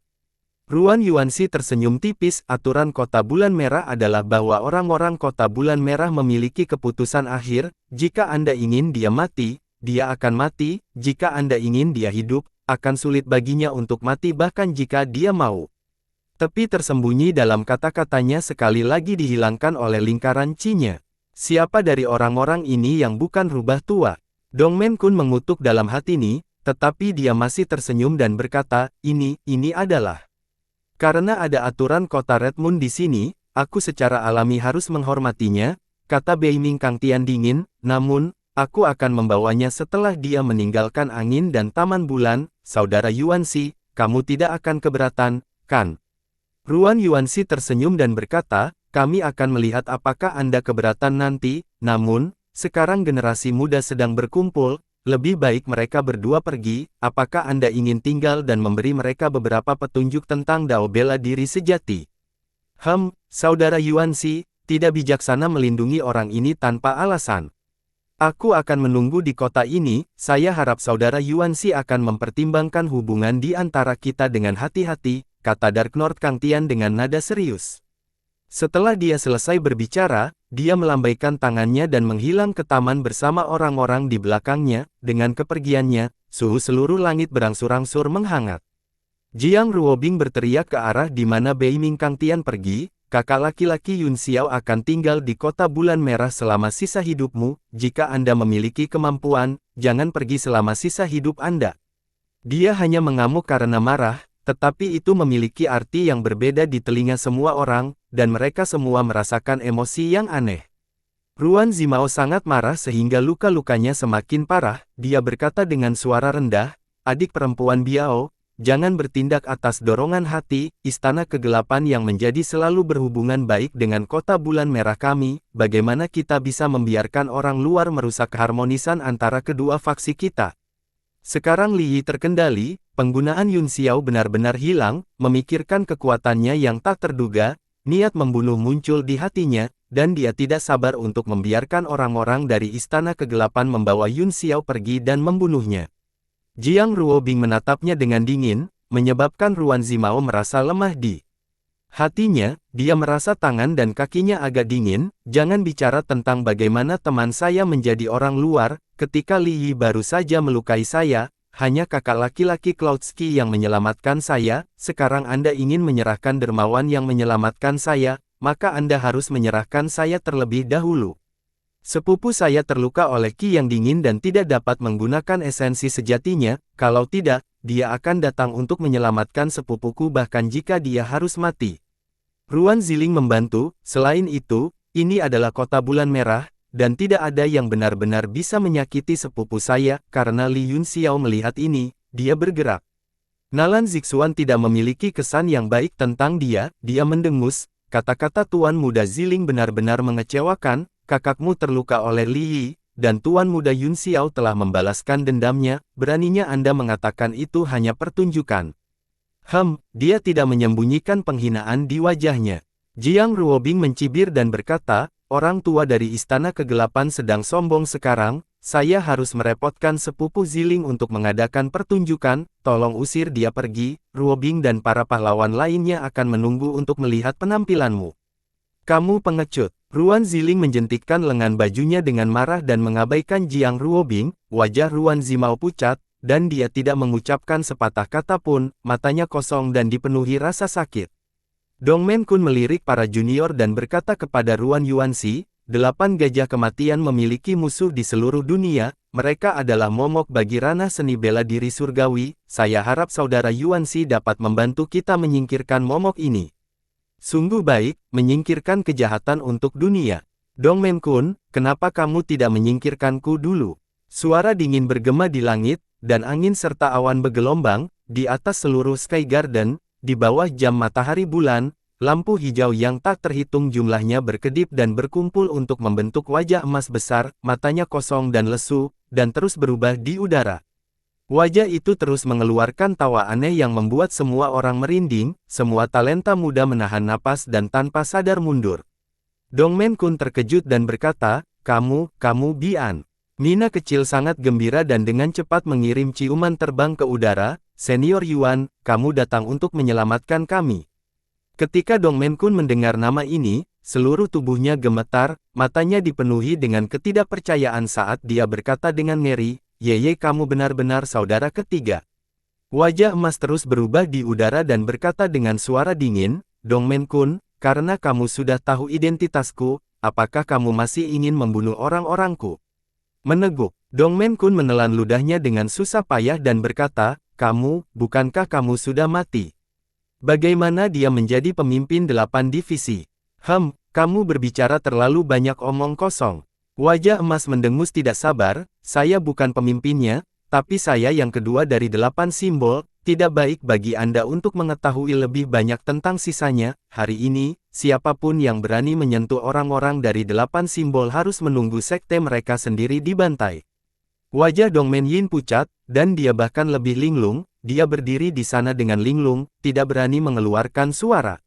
Speaker 1: Ruan Yuanxi tersenyum tipis. Aturan kota bulan merah adalah bahwa orang-orang kota bulan merah memiliki keputusan akhir. Jika Anda ingin dia mati, dia akan mati. Jika Anda ingin dia hidup, akan sulit baginya untuk mati bahkan jika dia mau. Tepi tersembunyi dalam kata-katanya sekali lagi dihilangkan oleh lingkaran Qi-nya. Siapa dari orang-orang ini yang bukan rubah tua? Dongmen Kun mengutuk dalam hati ini, tetapi dia masih tersenyum dan berkata, ini adalah. Karena ada aturan kota Red Moon di sini, aku secara alami harus menghormatinya, kata Beiming Kangtian dingin, namun, aku akan membawanya setelah dia meninggalkan angin dan taman bulan, saudara Yuanxi, kamu tidak akan keberatan, kan? Ruan Yuanxi tersenyum dan berkata, kami akan melihat apakah Anda keberatan nanti, namun, sekarang generasi muda sedang berkumpul, lebih baik mereka berdua pergi. Apakah Anda ingin tinggal dan memberi mereka beberapa petunjuk tentang Dao bela diri sejati? Saudara Yuanxi, tidak bijaksana melindungi orang ini tanpa alasan. Aku akan menunggu di kota ini. Saya harap saudara Yuanxi akan mempertimbangkan hubungan di antara kita dengan hati-hati, kata Dark Lord Kangtian dengan nada serius. Setelah dia selesai berbicara, dia melambaikan tangannya dan menghilang ke taman bersama orang-orang di belakangnya. Dengan kepergiannya, suhu seluruh langit berangsur-angsur menghangat. Jiang Ruobing berteriak ke arah di mana Beiming Kangtian pergi, kakak laki-laki Yun Xiao akan tinggal di kota bulan merah selama sisa hidupmu. Jika Anda memiliki kemampuan, jangan pergi selama sisa hidup Anda. Dia hanya mengamuk karena marah, tetapi itu memiliki arti yang berbeda di telinga semua orang, dan mereka semua merasakan emosi yang aneh. Ruan Zimao sangat marah sehingga luka-lukanya semakin parah. Dia berkata dengan suara rendah, adik perempuan Biao, jangan bertindak atas dorongan hati. Istana kegelapan yang menjadi selalu berhubungan baik dengan kota bulan merah kami. Bagaimana kita bisa membiarkan orang luar merusak keharmonisan antara kedua faksi kita? Sekarang Li Yi terkendali, penggunaan Yun Xiao benar-benar hilang, memikirkan kekuatannya yang tak terduga, niat membunuh muncul di hatinya, dan dia tidak sabar untuk membiarkan orang-orang dari Istana Kegelapan membawa Yun Xiao pergi dan membunuhnya. Jiang Ruobing menatapnya dengan dingin, menyebabkan Ruan Zimao merasa lemah di hatinya. Dia merasa tangan dan kakinya agak dingin. Jangan bicara tentang bagaimana teman saya menjadi orang luar, ketika Li Yi baru saja melukai saya, hanya kakak laki-laki Cloudsky yang menyelamatkan saya. Sekarang Anda ingin menyerahkan dermawan yang menyelamatkan saya, maka Anda harus menyerahkan saya terlebih dahulu. Sepupu saya terluka oleh Qi yang dingin dan tidak dapat menggunakan esensi sejatinya. Kalau tidak, dia akan datang untuk menyelamatkan sepupuku bahkan jika dia harus mati. Ruan Ziling membantu. Selain itu, ini adalah kota bulan merah, dan tidak ada yang benar-benar bisa menyakiti sepupu saya. Karena Li Yun Xiao melihat ini, dia bergerak. Nalan Zixuan tidak memiliki kesan yang baik tentang dia. Dia mendengus. Kata-kata Tuan Muda Ziling benar-benar mengecewakan. Kakakmu terluka oleh Li Yi, dan Tuan Muda Yun Xiao telah membalaskan dendamnya. Beraninya Anda mengatakan itu hanya pertunjukan. Dia tidak menyembunyikan penghinaan di wajahnya. Jiang Ruobing mencibir dan berkata, orang tua dari Istana Kegelapan sedang sombong sekarang. Saya harus merepotkan sepupu Ziling untuk mengadakan pertunjukan. Tolong usir dia pergi. Ruobing dan para pahlawan lainnya akan menunggu untuk melihat penampilanmu. Kamu pengecut. Ruan Ziling menjentikkan lengan bajunya dengan marah dan mengabaikan Jiang Ruobing. Wajah Ruan Zimao pucat, dan dia tidak mengucapkan sepatah kata pun. Matanya kosong dan dipenuhi rasa sakit. Dongmen Kun melirik para junior dan berkata kepada Ruan Yuanxi, 8 gajah kematian memiliki musuh di seluruh dunia. Mereka adalah momok bagi ranah seni bela diri surgawi. Saya harap saudara Yuanxi dapat membantu kita menyingkirkan momok ini. Sungguh baik, menyingkirkan kejahatan untuk dunia. Dongmen Kun, kenapa kamu tidak menyingkirkanku dulu? Suara dingin bergema di langit, dan angin serta awan bergelombang. Di atas seluruh Sky Garden, di bawah jam matahari bulan, lampu hijau yang tak terhitung jumlahnya berkedip dan berkumpul untuk membentuk wajah emas besar, matanya kosong dan lesu, dan terus berubah di udara. Wajah itu terus mengeluarkan tawa aneh yang membuat semua orang merinding, semua talenta muda menahan napas dan tanpa sadar mundur. Dongmen Kun terkejut dan berkata, kamu Bian. Nina kecil sangat gembira dan dengan cepat mengirim ciuman terbang ke udara, Senior Yuan, kamu datang untuk menyelamatkan kami. Ketika Dongmen Kun mendengar nama ini, seluruh tubuhnya gemetar, matanya dipenuhi dengan ketidakpercayaan saat dia berkata dengan ngeri, Yeye kamu benar-benar saudara ketiga. Wajah emas terus berubah di udara dan berkata dengan suara dingin, Dongmen Kun, karena kamu sudah tahu identitasku, apakah kamu masih ingin membunuh orang-orangku? Meneguk, Dongmen Kun menelan ludahnya dengan susah payah dan berkata, bukankah kamu sudah mati? Bagaimana dia menjadi pemimpin 8 divisi? Kamu berbicara terlalu banyak omong kosong. Wajah emas mendengus tidak sabar, saya bukan pemimpinnya, tapi saya yang kedua dari 8 simbol, tidak baik bagi Anda untuk mengetahui lebih banyak tentang sisanya, hari ini, siapapun yang berani menyentuh orang-orang dari 8 simbol harus menunggu sekte mereka sendiri dibantai. Wajah Dongmen Yin pucat, dan dia bahkan lebih linglung, dia berdiri di sana dengan linglung, tidak berani mengeluarkan suara.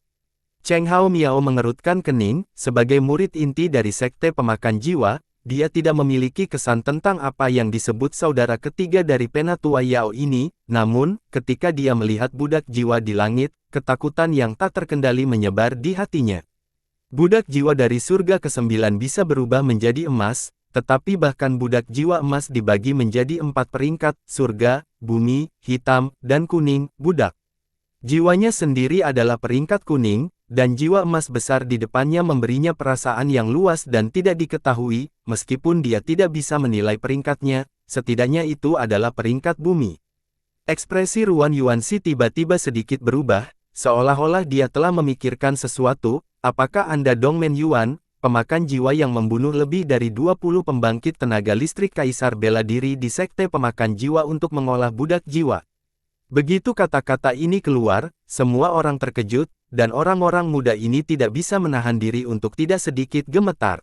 Speaker 1: Cheng Hao Miao mengerutkan kening, sebagai murid inti dari sekte pemakan jiwa, dia tidak memiliki kesan tentang apa yang disebut saudara ketiga dari Penatua Yao ini, namun, ketika dia melihat budak jiwa di langit, ketakutan yang tak terkendali menyebar di hatinya. Budak jiwa dari surga ke-9 bisa berubah menjadi emas, tetapi bahkan budak jiwa emas dibagi menjadi 4 peringkat, surga, bumi, hitam, dan kuning, budak. Jiwanya sendiri adalah peringkat kuning, dan jiwa emas besar di depannya memberinya perasaan yang luas dan tidak diketahui, meskipun dia tidak bisa menilai peringkatnya, setidaknya itu adalah peringkat bumi. Ekspresi Ruan Yuanxi tiba-tiba sedikit berubah, seolah-olah dia telah memikirkan sesuatu, apakah Anda Dongmen Yuan, pemakan jiwa yang membunuh lebih dari 20 pembangkit tenaga listrik kaisar bela diri di sekte pemakan jiwa untuk mengolah budak jiwa? Begitu kata-kata ini keluar, semua orang terkejut, dan orang-orang muda ini tidak bisa menahan diri untuk tidak sedikit gemetar.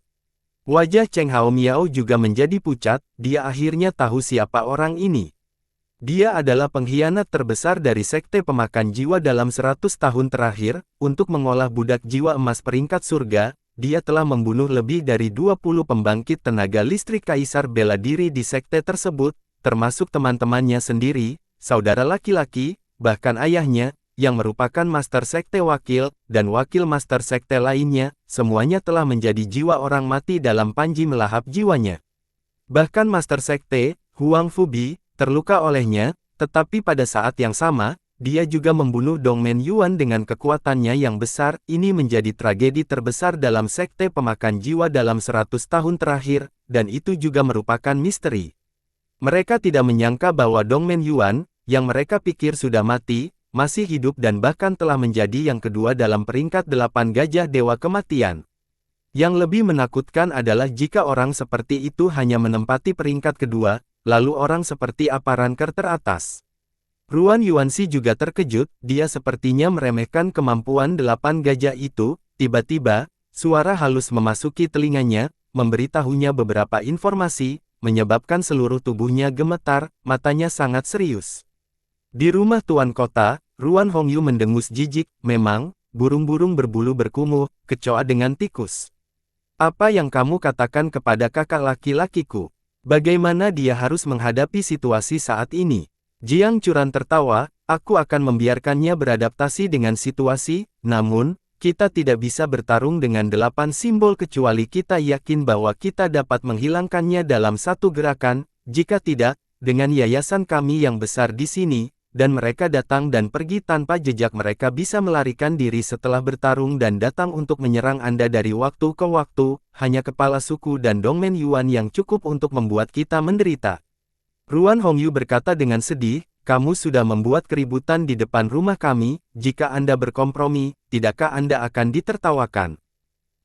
Speaker 1: Wajah Cheng Hao Miao juga menjadi pucat, dia akhirnya tahu siapa orang ini. Dia adalah pengkhianat terbesar dari sekte pemakan jiwa dalam 100 tahun terakhir, untuk mengolah budak jiwa emas peringkat surga, dia telah membunuh lebih dari 20 pembangkit tenaga listrik kaisar bela diri di sekte tersebut, termasuk teman-temannya sendiri, saudara laki-laki, bahkan ayahnya, yang merupakan master sekte wakil, dan wakil master sekte lainnya, semuanya telah menjadi jiwa orang mati dalam panji melahap jiwanya. Bahkan master sekte, Huang Fubi, terluka olehnya, tetapi pada saat yang sama, dia juga membunuh Dongmen Yuan dengan kekuatannya yang besar, ini menjadi tragedi terbesar dalam sekte pemakan jiwa dalam 100 tahun terakhir, dan itu juga merupakan misteri. Mereka tidak menyangka bahwa Dongmen Yuan, yang mereka pikir sudah mati, masih hidup dan bahkan telah menjadi yang kedua dalam peringkat 8 gajah dewa kematian. Yang lebih menakutkan adalah jika orang seperti itu hanya menempati peringkat kedua, lalu orang seperti apa ranker teratas. Ruan Yuanxi juga terkejut, dia sepertinya meremehkan kemampuan 8 gajah itu, tiba-tiba, suara halus memasuki telinganya, memberitahunya beberapa informasi, menyebabkan seluruh tubuhnya gemetar, matanya sangat serius. Di rumah Tuan Kota, Ruan Hongyu mendengus jijik, memang, burung-burung berbulu berkumuh, kecoa dengan tikus. Apa yang kamu katakan kepada kakak laki-lakiku? Bagaimana dia harus menghadapi situasi saat ini? Jiang Churan tertawa, aku akan membiarkannya beradaptasi dengan situasi, namun, kita tidak bisa bertarung dengan 8 simbol kecuali kita yakin bahwa kita dapat menghilangkannya dalam satu gerakan, jika tidak, dengan yayasan kami yang besar di sini, dan mereka datang dan pergi tanpa jejak mereka bisa melarikan diri setelah bertarung dan datang untuk menyerang Anda dari waktu ke waktu, hanya kepala suku dan Dongmen Yuan yang cukup untuk membuat kita menderita. Ruan Hongyu berkata dengan sedih, kamu sudah membuat keributan di depan rumah kami, jika Anda berkompromi, tidakkah Anda akan ditertawakan?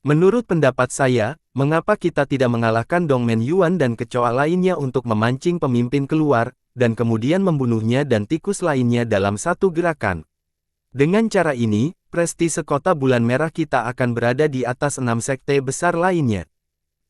Speaker 1: Menurut pendapat saya, mengapa kita tidak mengalahkan Dongmen Yuan dan kecoa lainnya untuk memancing pemimpin keluar, dan kemudian membunuhnya dan tikus lainnya dalam satu gerakan? Dengan cara ini, prestise kota bulan merah kita akan berada di atas 6 sekte besar lainnya.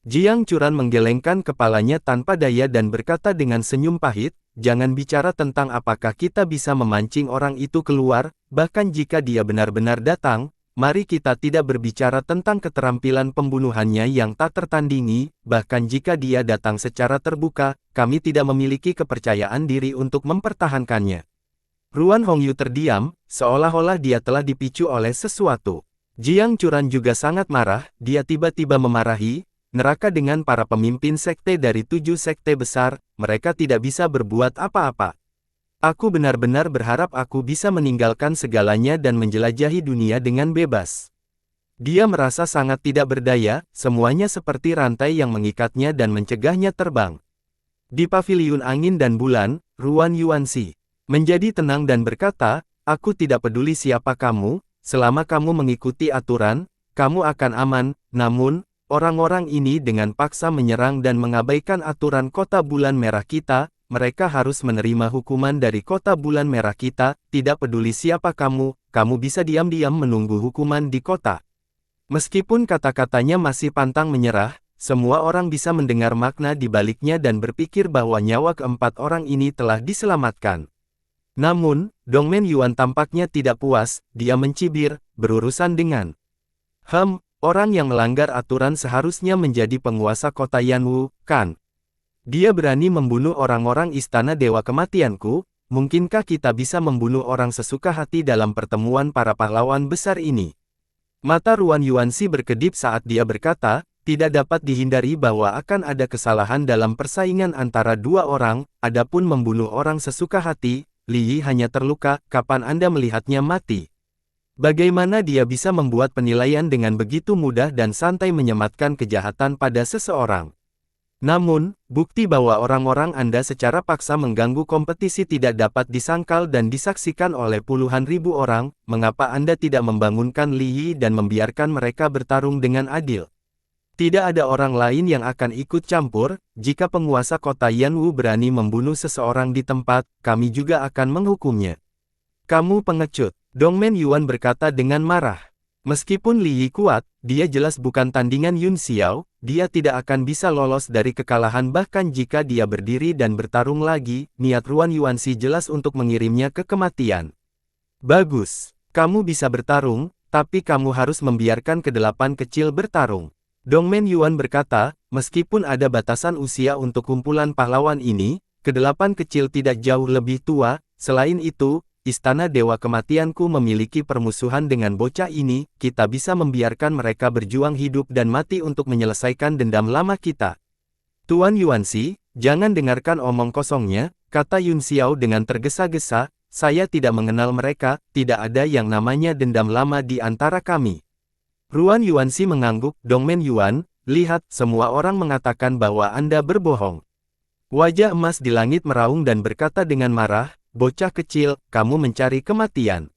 Speaker 1: Jiang Churan menggelengkan kepalanya tanpa daya dan berkata dengan senyum pahit, jangan bicara tentang apakah kita bisa memancing orang itu keluar, bahkan jika dia benar-benar datang, mari kita tidak berbicara tentang keterampilan pembunuhannya yang tak tertandingi, bahkan jika dia datang secara terbuka, kami tidak memiliki kepercayaan diri untuk mempertahankannya. Ruan Hongyu terdiam, seolah-olah dia telah dipicu oleh sesuatu. Jiang Churan juga sangat marah, dia tiba-tiba memarahi, neraka dengan para pemimpin sekte dari 7 sekte besar, mereka tidak bisa berbuat apa-apa. Aku benar-benar berharap aku bisa meninggalkan segalanya dan menjelajahi dunia dengan bebas. Dia merasa sangat tidak berdaya, semuanya seperti rantai yang mengikatnya dan mencegahnya terbang. Di paviliun angin dan bulan, Ruan Yuanxi menjadi tenang dan berkata, aku tidak peduli siapa kamu, selama kamu mengikuti aturan, kamu akan aman, namun, orang-orang ini dengan paksa menyerang dan mengabaikan aturan kota bulan merah kita, mereka harus menerima hukuman dari kota bulan merah kita, tidak peduli siapa kamu bisa diam-diam menunggu hukuman di kota. Meskipun kata-katanya masih pantang menyerah, semua orang bisa mendengar makna di baliknya dan berpikir bahwa nyawa keempat orang ini telah diselamatkan. Namun, Dongmen Yuan tampaknya tidak puas, dia mencibir, berurusan dengan orang yang melanggar aturan seharusnya menjadi penguasa kota Yanwu, kan? Dia berani membunuh orang-orang istana Dewa Kematianku, mungkinkah kita bisa membunuh orang sesuka hati dalam pertemuan para pahlawan besar ini? Mata Ruan Yuanxi berkedip saat dia berkata, tidak dapat dihindari bahwa akan ada kesalahan dalam persaingan antara dua orang, adapun membunuh orang sesuka hati, Li Yi hanya terluka, kapan Anda melihatnya mati? Bagaimana dia bisa membuat penilaian dengan begitu mudah dan santai menyematkan kejahatan pada seseorang? Namun, bukti bahwa orang-orang Anda secara paksa mengganggu kompetisi tidak dapat disangkal dan disaksikan oleh puluhan ribu orang, mengapa Anda tidak membangunkan Li Yi dan membiarkan mereka bertarung dengan adil? Tidak ada orang lain yang akan ikut campur, jika penguasa kota Yanwu berani membunuh seseorang di tempat, kami juga akan menghukumnya. Kamu pengecut, Dongmen Yuan berkata dengan marah. Meskipun Li Yi kuat, dia jelas bukan tandingan Yun Xiao, dia tidak akan bisa lolos dari kekalahan bahkan jika dia berdiri dan bertarung lagi, niat Ruan Yuanxi jelas untuk mengirimnya ke kematian. Bagus, kamu bisa bertarung, tapi kamu harus membiarkan kedelapan kecil bertarung. Dongmen Yuan berkata, meskipun ada batasan usia untuk kumpulan pahlawan ini, kedelapan kecil tidak jauh lebih tua, selain itu, Istana Dewa Kematianku memiliki permusuhan dengan bocah ini, kita bisa membiarkan mereka berjuang hidup dan mati untuk menyelesaikan dendam lama kita. Tuan Yuanxi, jangan dengarkan omong kosongnya, kata Yun Xiao dengan tergesa-gesa, saya tidak mengenal mereka, tidak ada yang namanya dendam lama di antara kami. Ruan Yuanxi mengangguk, Dongmen Yuan, lihat, semua orang mengatakan bahwa Anda berbohong. Wajah emas di langit meraung dan berkata dengan marah, bocah kecil, kamu mencari kematian.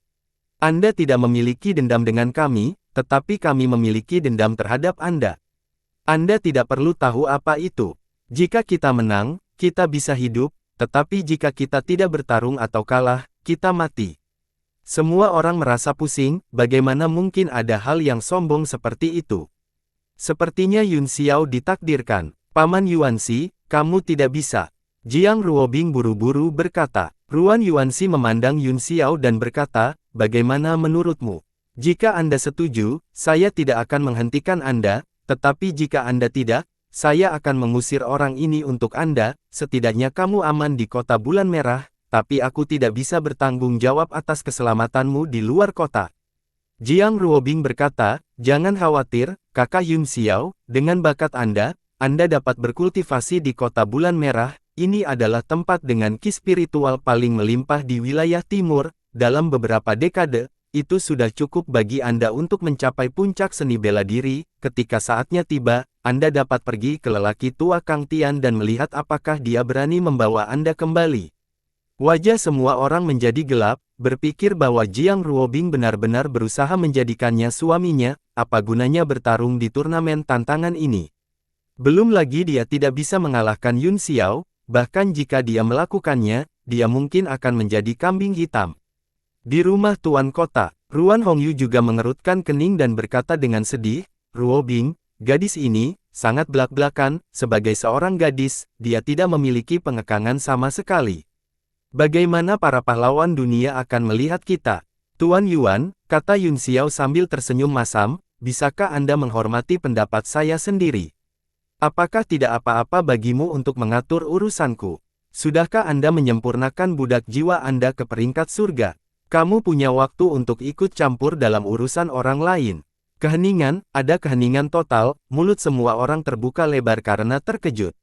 Speaker 1: Anda tidak memiliki dendam dengan kami, tetapi kami memiliki dendam terhadap Anda. Anda tidak perlu tahu apa itu. Jika kita menang, kita bisa hidup, tetapi jika kita tidak bertarung atau kalah, kita mati. Semua orang merasa pusing, bagaimana mungkin ada hal yang sombong seperti itu. Sepertinya Yun Xiao ditakdirkan. Paman Yuanxi, kamu tidak bisa. Jiang Ruobing buru-buru berkata. Ruan Yuanxi memandang Yun Xiao dan berkata, bagaimana menurutmu? Jika Anda setuju, saya tidak akan menghentikan Anda, tetapi jika Anda tidak, saya akan mengusir orang ini untuk Anda, setidaknya kamu aman di kota bulan merah, tapi aku tidak bisa bertanggung jawab atas keselamatanmu di luar kota. Jiang Ruobing berkata, jangan khawatir, kakak Yun Xiao, dengan bakat Anda dapat berkultivasi di kota bulan merah, ini adalah tempat dengan ki spiritual paling melimpah di wilayah timur, dalam beberapa dekade, itu sudah cukup bagi Anda untuk mencapai puncak seni bela diri, ketika saatnya tiba, Anda dapat pergi ke lelaki tua Kang Tian dan melihat apakah dia berani membawa Anda kembali. Wajah semua orang menjadi gelap, berpikir bahwa Jiang Ruobing benar-benar berusaha menjadikannya suaminya, apa gunanya bertarung di turnamen tantangan ini. Belum lagi dia tidak bisa mengalahkan Yun Xiao, bahkan jika dia melakukannya, dia mungkin akan menjadi kambing hitam. Di rumah Tuan Kota, Ruan Hongyu juga mengerutkan kening dan berkata dengan sedih, Ruo Bing, gadis ini, sangat belak-belakan, sebagai seorang gadis, dia tidak memiliki pengekangan sama sekali. Bagaimana para pahlawan dunia akan melihat kita? Tuan Yuan, kata Yun Xiao sambil tersenyum masam, bisakah Anda menghormati pendapat saya sendiri? Apakah tidak apa-apa bagimu untuk mengatur urusanku? Sudahkah Anda menyempurnakan budak jiwa Anda ke peringkat surga? Kamu punya waktu untuk ikut campur dalam urusan orang lain. Keheningan, ada keheningan total, mulut semua orang terbuka lebar karena terkejut.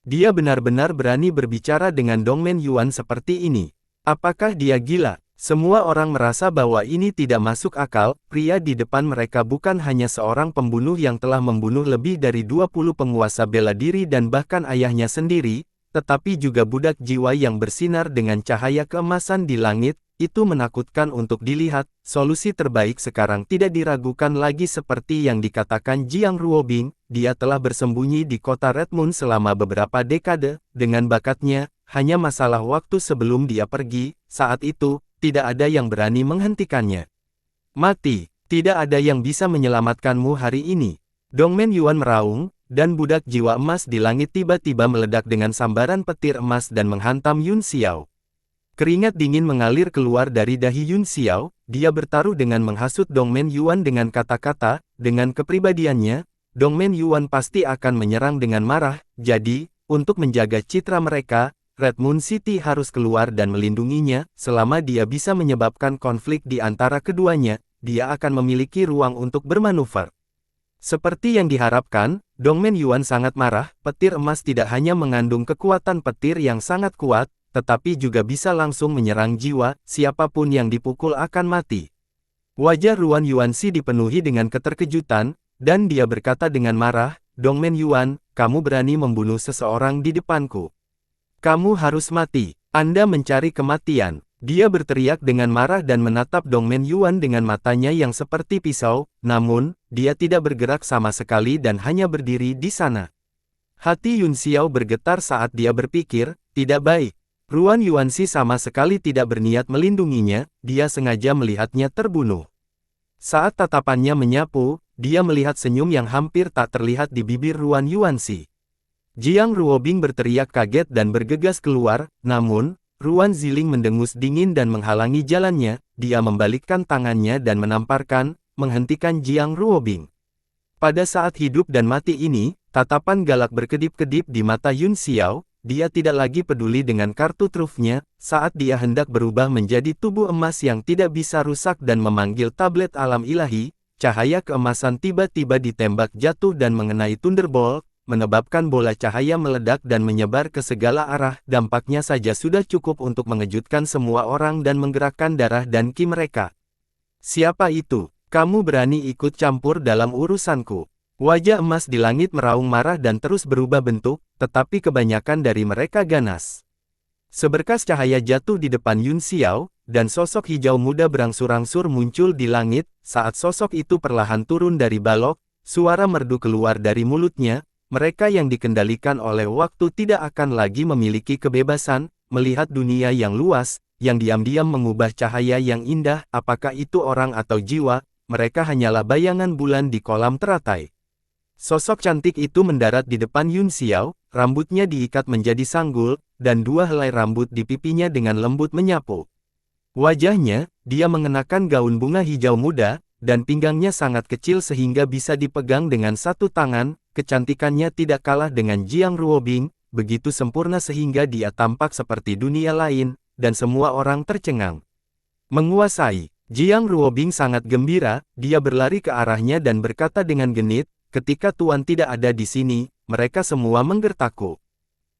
Speaker 1: Dia benar-benar berani berbicara dengan Dongmen Yuan seperti ini. Apakah dia gila? Semua orang merasa bahwa ini tidak masuk akal, pria di depan mereka bukan hanya seorang pembunuh yang telah membunuh lebih dari 20 penguasa bela diri dan bahkan ayahnya sendiri, tetapi juga budak jiwa yang bersinar dengan cahaya keemasan di langit, itu menakutkan untuk dilihat. Solusi terbaik sekarang tidak diragukan lagi seperti yang dikatakan Jiang Ruobing, dia telah bersembunyi di kota Red Moon selama beberapa dekade, dengan bakatnya, hanya masalah waktu sebelum dia pergi, saat itu, tidak ada yang berani menghentikannya. Mati, tidak ada yang bisa menyelamatkanmu hari ini. Dongmen Yuan meraung, dan budak jiwa emas di langit tiba-tiba meledak dengan sambaran petir emas dan menghantam Yun Xiao. Keringat dingin mengalir keluar dari dahi Yun Xiao, dia bertaruh dengan menghasut Dongmen Yuan dengan kata-kata, dengan kepribadiannya, Dongmen Yuan pasti akan menyerang dengan marah, jadi, untuk menjaga citra mereka, Red Moon City harus keluar dan melindunginya, selama dia bisa menyebabkan konflik di antara keduanya, dia akan memiliki ruang untuk bermanuver. Seperti yang diharapkan, Dongmen Yuan sangat marah, petir emas tidak hanya mengandung kekuatan petir yang sangat kuat, tetapi juga bisa langsung menyerang jiwa, siapapun yang dipukul akan mati. Wajah Ruan Yuanxi dipenuhi dengan keterkejutan, dan dia berkata dengan marah, Dongmen Yuan, kamu berani membunuh seseorang di depanku. Kamu harus mati, Anda mencari kematian. Dia berteriak dengan marah dan menatap Dongmen Yuan dengan matanya yang seperti pisau, namun, dia tidak bergerak sama sekali dan hanya berdiri di sana. Hati Yun Xiao bergetar saat dia berpikir, tidak baik. Ruan Yuanxi sama sekali tidak berniat melindunginya, dia sengaja melihatnya terbunuh. Saat tatapannya menyapu, dia melihat senyum yang hampir tak terlihat di bibir Ruan Yuanxi. Jiang Ruobing berteriak kaget dan bergegas keluar, namun, Ruan Ziling mendengus dingin dan menghalangi jalannya, dia membalikkan tangannya dan menamparkan, menghentikan Jiang Ruobing. Pada saat hidup dan mati ini, tatapan galak berkedip-kedip di mata Yun Xiao, dia tidak lagi peduli dengan kartu trufnya, saat dia hendak berubah menjadi tubuh emas yang tidak bisa rusak dan memanggil tablet alam ilahi, cahaya keemasan tiba-tiba ditembak jatuh dan mengenai Thunderbolt, menyebabkan bola cahaya meledak dan menyebar ke segala arah, dampaknya saja sudah cukup untuk mengejutkan semua orang dan menggerakkan darah dan ki mereka. Siapa itu? Kamu berani ikut campur dalam urusanku? Wajah emas di langit meraung marah dan terus berubah bentuk, tetapi kebanyakan dari mereka ganas. Seberkas cahaya jatuh di depan Yun Xiao, dan sosok hijau muda berangsur-angsur muncul di langit. Saat sosok itu perlahan turun dari balok, suara merdu keluar dari mulutnya. Mereka yang dikendalikan oleh waktu tidak akan lagi memiliki kebebasan, melihat dunia yang luas, yang diam-diam mengubah cahaya yang indah, apakah itu orang atau jiwa, mereka hanyalah bayangan bulan di kolam teratai. Sosok cantik itu mendarat di depan Yun Xiao, rambutnya diikat menjadi sanggul, dan dua helai rambut di pipinya dengan lembut menyapu. Wajahnya, dia mengenakan gaun bunga hijau muda, dan pinggangnya sangat kecil sehingga bisa dipegang dengan satu tangan. Kecantikannya tidak kalah dengan Jiang Ruobing, begitu sempurna sehingga dia tampak seperti dunia lain, dan semua orang tercengang. Menguasai, Jiang Ruobing sangat gembira, dia berlari ke arahnya dan berkata dengan genit, ketika Tuan tidak ada di sini, mereka semua menggertakku.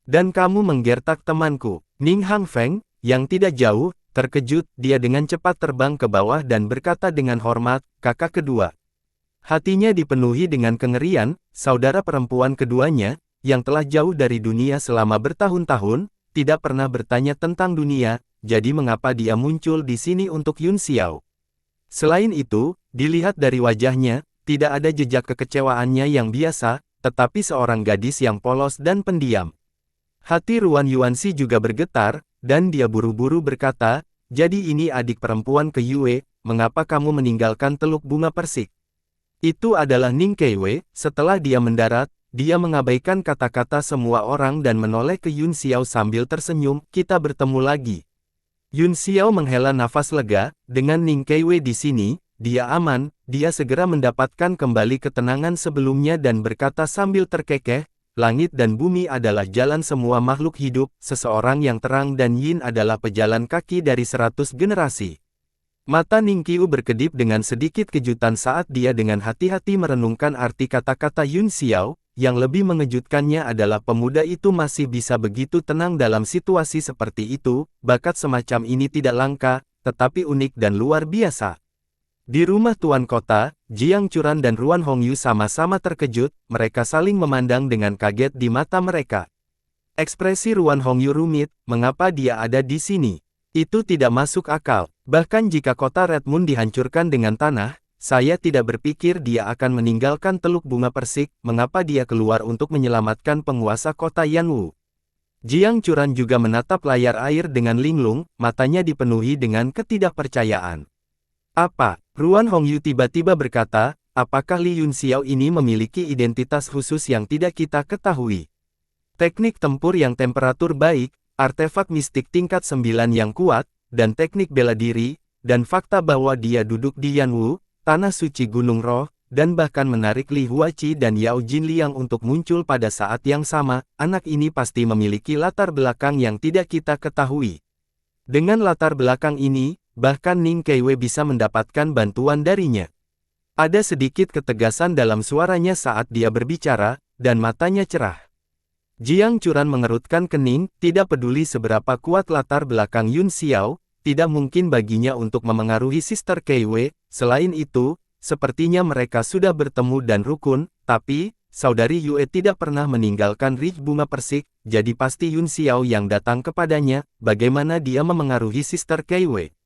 Speaker 1: Dan kamu menggertak temanku, Ning Hang Feng, yang tidak jauh, terkejut, dia dengan cepat terbang ke bawah dan berkata dengan hormat, kakak kedua. Hatinya dipenuhi dengan kengerian, saudara perempuan keduanya, yang telah jauh dari dunia selama bertahun-tahun, tidak pernah bertanya tentang dunia, jadi mengapa dia muncul di sini untuk Yun Xiao. Selain itu, dilihat dari wajahnya, tidak ada jejak kekecewaannya yang biasa, tetapi seorang gadis yang polos dan pendiam. Hati Ruan Yuanxi juga bergetar, dan dia buru-buru berkata, jadi ini adik perempuan ke Yue, mengapa kamu meninggalkan Teluk Bunga Persik? Itu adalah Ning Keiwei. Setelah dia mendarat, dia mengabaikan kata-kata semua orang dan menoleh ke Yun Xiao sambil tersenyum, kita bertemu lagi. Yun Xiao menghela nafas lega, dengan Ning Keiwei di sini, dia aman, dia segera mendapatkan kembali ketenangan sebelumnya dan berkata sambil terkekeh, langit dan bumi adalah jalan semua makhluk hidup, seseorang yang terang dan yin adalah pejalan kaki dari 100 generasi. Mata Ning Qiu berkedip dengan sedikit kejutan saat dia dengan hati-hati merenungkan arti kata-kata Yun Xiao, yang lebih mengejutkannya adalah pemuda itu masih bisa begitu tenang dalam situasi seperti itu, bakat semacam ini tidak langka, tetapi unik dan luar biasa. Di rumah Tuan Kota, Jiang Churan dan Ruan Hongyu sama-sama terkejut, mereka saling memandang dengan kaget di mata mereka. Ekspresi Ruan Hongyu rumit, mengapa dia ada di sini? Itu tidak masuk akal. Bahkan jika kota Red Moon dihancurkan dengan tanah, saya tidak berpikir dia akan meninggalkan Teluk Bunga Persik, mengapa dia keluar untuk menyelamatkan penguasa kota Yanwu? Jiang Churan juga menatap layar air dengan linglung, matanya dipenuhi dengan ketidakpercayaan. Apa? Ruan Hongyu tiba-tiba berkata, apakah Li Yun Xiao ini memiliki identitas khusus yang tidak kita ketahui? Teknik tempur yang temperatur baik, artefak mistik tingkat 9 yang kuat, dan teknik bela diri, dan fakta bahwa dia duduk di Yanwu, tanah suci Gunung Roh, dan bahkan menarik Li Huaqi dan Yao Jinliang untuk muncul pada saat yang sama, anak ini pasti memiliki latar belakang yang tidak kita ketahui. Dengan latar belakang ini, bahkan Ning Keiwei bisa mendapatkan bantuan darinya. Ada sedikit ketegasan dalam suaranya saat dia berbicara, dan matanya cerah. Jiang Churan mengerutkan kening, tidak peduli seberapa kuat latar belakang Yun Xiao, tidak mungkin baginya untuk memengaruhi Sister Keiwei. Selain itu, sepertinya mereka sudah bertemu dan rukun, tapi, Saudari Yue tidak pernah meninggalkan Ridge Bunga Persik, jadi pasti Yun Xiao yang datang kepadanya, bagaimana dia memengaruhi Sister Keiwei.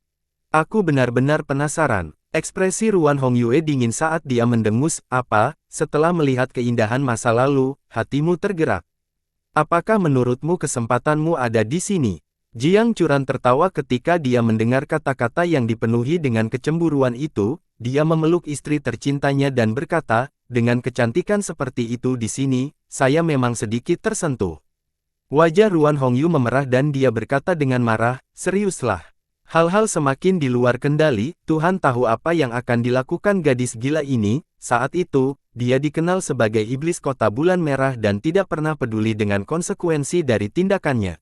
Speaker 1: Aku benar-benar penasaran. Ekspresi Ruan Hongyue dingin saat dia mendengus, apa, setelah melihat keindahan masa lalu, hatimu tergerak. Apakah menurutmu kesempatanmu ada di sini? Jiang Churan tertawa ketika dia mendengar kata-kata yang dipenuhi dengan kecemburuan itu, dia memeluk istri tercintanya dan berkata, dengan kecantikan seperti itu di sini, saya memang sedikit tersentuh. Wajah Ruan Hongyu memerah dan dia berkata dengan marah, seriuslah. Hal-hal semakin di luar kendali, Tuhan tahu apa yang akan dilakukan gadis gila ini. Saat itu, dia dikenal sebagai iblis kota bulan merah dan tidak pernah peduli dengan konsekuensi dari tindakannya.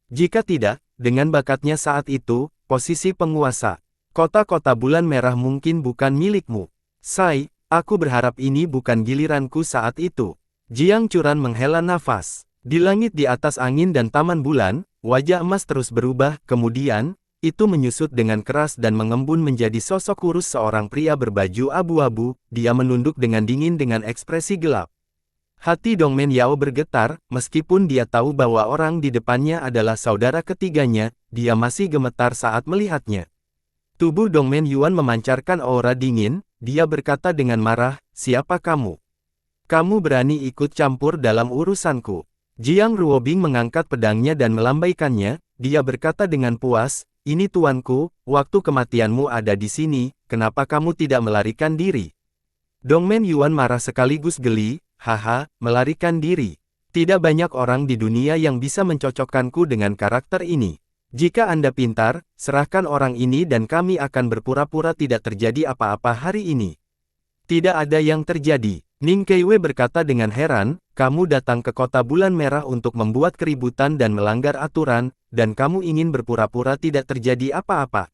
Speaker 1: Jika tidak, dengan bakatnya saat itu, posisi penguasa kota-kota bulan merah mungkin bukan milikmu. Sai, aku berharap ini bukan giliranku saat itu. Jiang Churan menghela nafas. Di langit di atas angin dan taman bulan, wajah emas terus berubah, kemudian, itu menyusut dengan keras dan mengembun menjadi sosok kurus seorang pria berbaju abu-abu, dia menunduk dengan dingin dengan ekspresi gelap. Hati Dongmen Yao bergetar, meskipun dia tahu bahwa orang di depannya adalah saudara ketiganya, dia masih gemetar saat melihatnya. Tubuh Dongmen Yuan memancarkan aura dingin, dia berkata dengan marah, siapa kamu? Kamu berani ikut campur dalam urusanku. Jiang Ruobing mengangkat pedangnya dan melambaikannya, dia berkata dengan puas, ini tuanku, waktu kematianmu ada di sini, kenapa kamu tidak melarikan diri? Dongmen Yuan marah sekaligus geli, haha, melarikan diri. Tidak banyak orang di dunia yang bisa mencocokkanku dengan karakter ini. Jika Anda pintar, serahkan orang ini dan kami akan berpura-pura tidak terjadi apa-apa hari ini. Tidak ada yang terjadi. Ning Keiwei berkata dengan heran, kamu datang ke kota bulan merah untuk membuat keributan dan melanggar aturan, dan kamu ingin berpura-pura tidak terjadi apa-apa.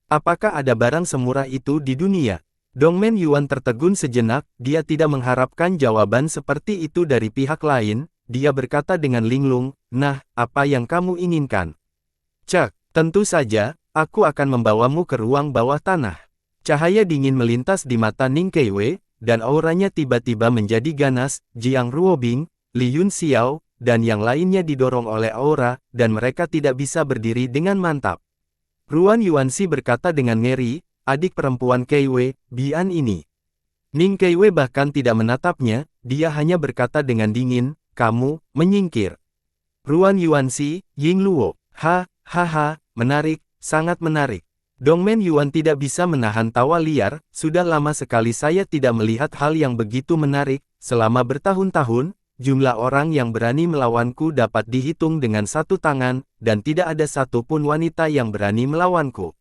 Speaker 1: Apakah ada barang semurah itu di dunia? Dongmen Yuan tertegun sejenak, dia tidak mengharapkan jawaban seperti itu dari pihak lain, dia berkata dengan linglung, nah, apa yang kamu inginkan? Cek, tentu saja, aku akan membawamu ke ruang bawah tanah. Cahaya dingin melintas di mata Ning Keiwei, dan auranya tiba-tiba menjadi ganas. Jiang Ruobing, Li Yun Xiao, dan yang lainnya didorong oleh aura, dan mereka tidak bisa berdiri dengan mantap. Ruan Yuanxi berkata dengan ngeri, adik perempuan Keiwei, Bian ini. Ning Keiwei bahkan tidak menatapnya, dia hanya berkata dengan dingin, kamu, menyingkir. Ruan Yuanxi, Ying Luo, hahaha, menarik, sangat menarik. Dongmen Yuan tidak bisa menahan tawa liar, sudah lama sekali saya tidak melihat hal yang begitu menarik, selama bertahun-tahun, jumlah orang yang berani melawanku dapat dihitung dengan satu tangan, dan tidak ada satupun wanita yang berani melawanku.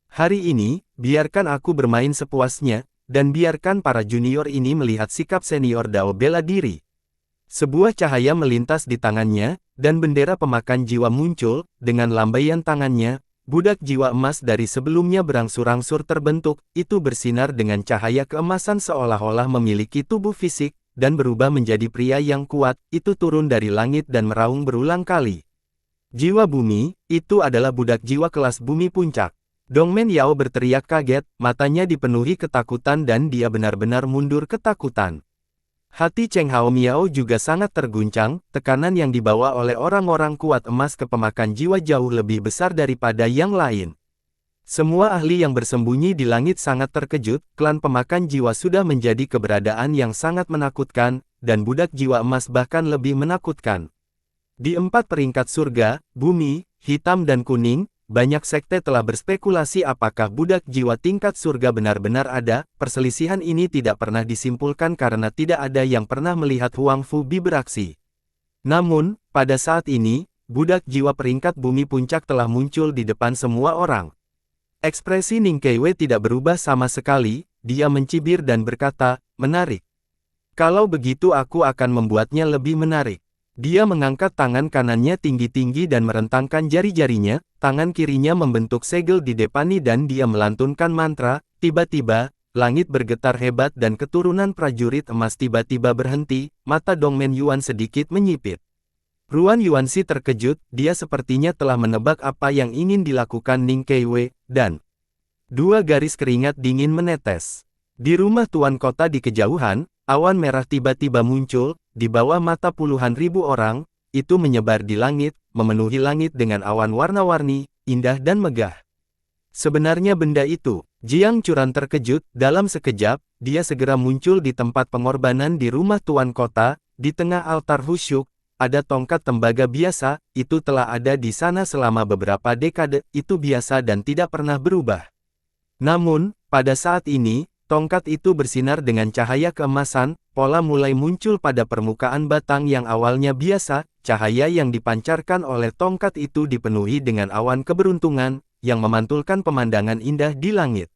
Speaker 1: Hari ini, biarkan aku bermain sepuasnya, dan biarkan para junior ini melihat sikap senior Dao bela diri. Sebuah cahaya melintas di tangannya, dan bendera pemakan jiwa muncul, dengan lambaian tangannya, budak jiwa emas dari sebelumnya berangsur-angsur terbentuk, itu bersinar dengan cahaya keemasan seolah-olah memiliki tubuh fisik, dan berubah menjadi pria yang kuat, itu turun dari langit dan meraung berulang kali. Jiwa bumi, itu adalah budak jiwa kelas bumi puncak. Dongmen Yao berteriak kaget, matanya dipenuhi ketakutan dan dia benar-benar mundur ketakutan. Hati Cheng Hao Miao juga sangat terguncang, tekanan yang dibawa oleh orang-orang kuat emas ke pemakan jiwa jauh lebih besar daripada yang lain. Semua ahli yang bersembunyi di langit sangat terkejut, klan pemakan jiwa sudah menjadi keberadaan yang sangat menakutkan, dan budak jiwa emas bahkan lebih menakutkan. Di 4 peringkat surga, bumi, hitam dan kuning, banyak sekte telah berspekulasi apakah budak jiwa tingkat surga benar-benar ada. Perselisihan ini tidak pernah disimpulkan karena tidak ada yang pernah melihat Huang Fu Bi beraksi. Namun, pada saat ini, budak jiwa peringkat bumi puncak telah muncul di depan semua orang. Ekspresi Ning Keiwei tidak berubah sama sekali, dia mencibir dan berkata, menarik. Kalau begitu aku akan membuatnya lebih menarik. Dia mengangkat tangan kanannya tinggi-tinggi dan merentangkan jari-jarinya, tangan kirinya membentuk segel di depannya dan dia melantunkan mantra, tiba-tiba, langit bergetar hebat dan keturunan prajurit emas tiba-tiba berhenti, mata Dongmen Yuan sedikit menyipit. Ruan Yuanxi terkejut, dia sepertinya telah menebak apa yang ingin dilakukan Ning Keiwei, dan 2 garis keringat dingin menetes. Di rumah tuan kota di kejauhan, awan merah tiba-tiba muncul, di bawah mata puluhan ribu orang, itu menyebar di langit, memenuhi langit dengan awan warna-warni, indah dan megah. Sebenarnya benda itu, Jiang Churan terkejut, dalam sekejap, dia segera muncul di tempat pengorbanan di rumah tuan kota, di tengah altar khusyuk. Ada tongkat tembaga biasa, itu telah ada di sana selama beberapa dekade, itu biasa dan tidak pernah berubah. Namun, pada saat ini, tongkat itu bersinar dengan cahaya keemasan, pola mulai muncul pada permukaan batang yang awalnya biasa, cahaya yang dipancarkan oleh tongkat itu dipenuhi dengan awan keberuntungan, yang memantulkan pemandangan indah di langit.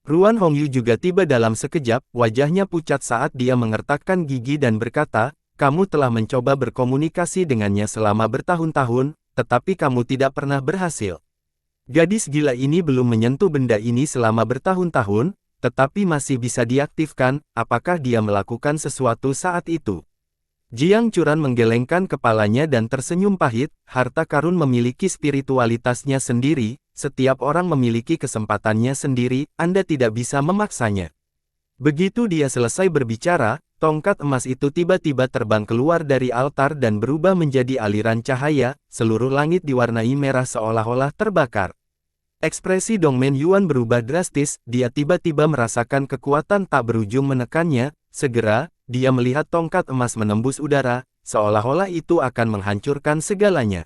Speaker 1: Ruan Hongyu juga tiba dalam sekejap, wajahnya pucat saat dia mengertakkan gigi dan berkata, kamu telah mencoba berkomunikasi dengannya selama bertahun-tahun, tetapi kamu tidak pernah berhasil. Gadis gila ini belum menyentuh benda ini selama bertahun-tahun, tetapi masih bisa diaktifkan, apakah dia melakukan sesuatu saat itu? Jiang Churan menggelengkan kepalanya dan tersenyum pahit, harta karun memiliki spiritualitasnya sendiri, setiap orang memiliki kesempatannya sendiri, Anda tidak bisa memaksanya. Begitu dia selesai berbicara, tongkat emas itu tiba-tiba terbang keluar dari altar dan berubah menjadi aliran cahaya, seluruh langit diwarnai merah seolah-olah terbakar. Ekspresi Dongmen Yuan berubah drastis, dia tiba-tiba merasakan kekuatan tak berujung menekannya, segera, dia melihat tongkat emas menembus udara, seolah-olah itu akan menghancurkan segalanya.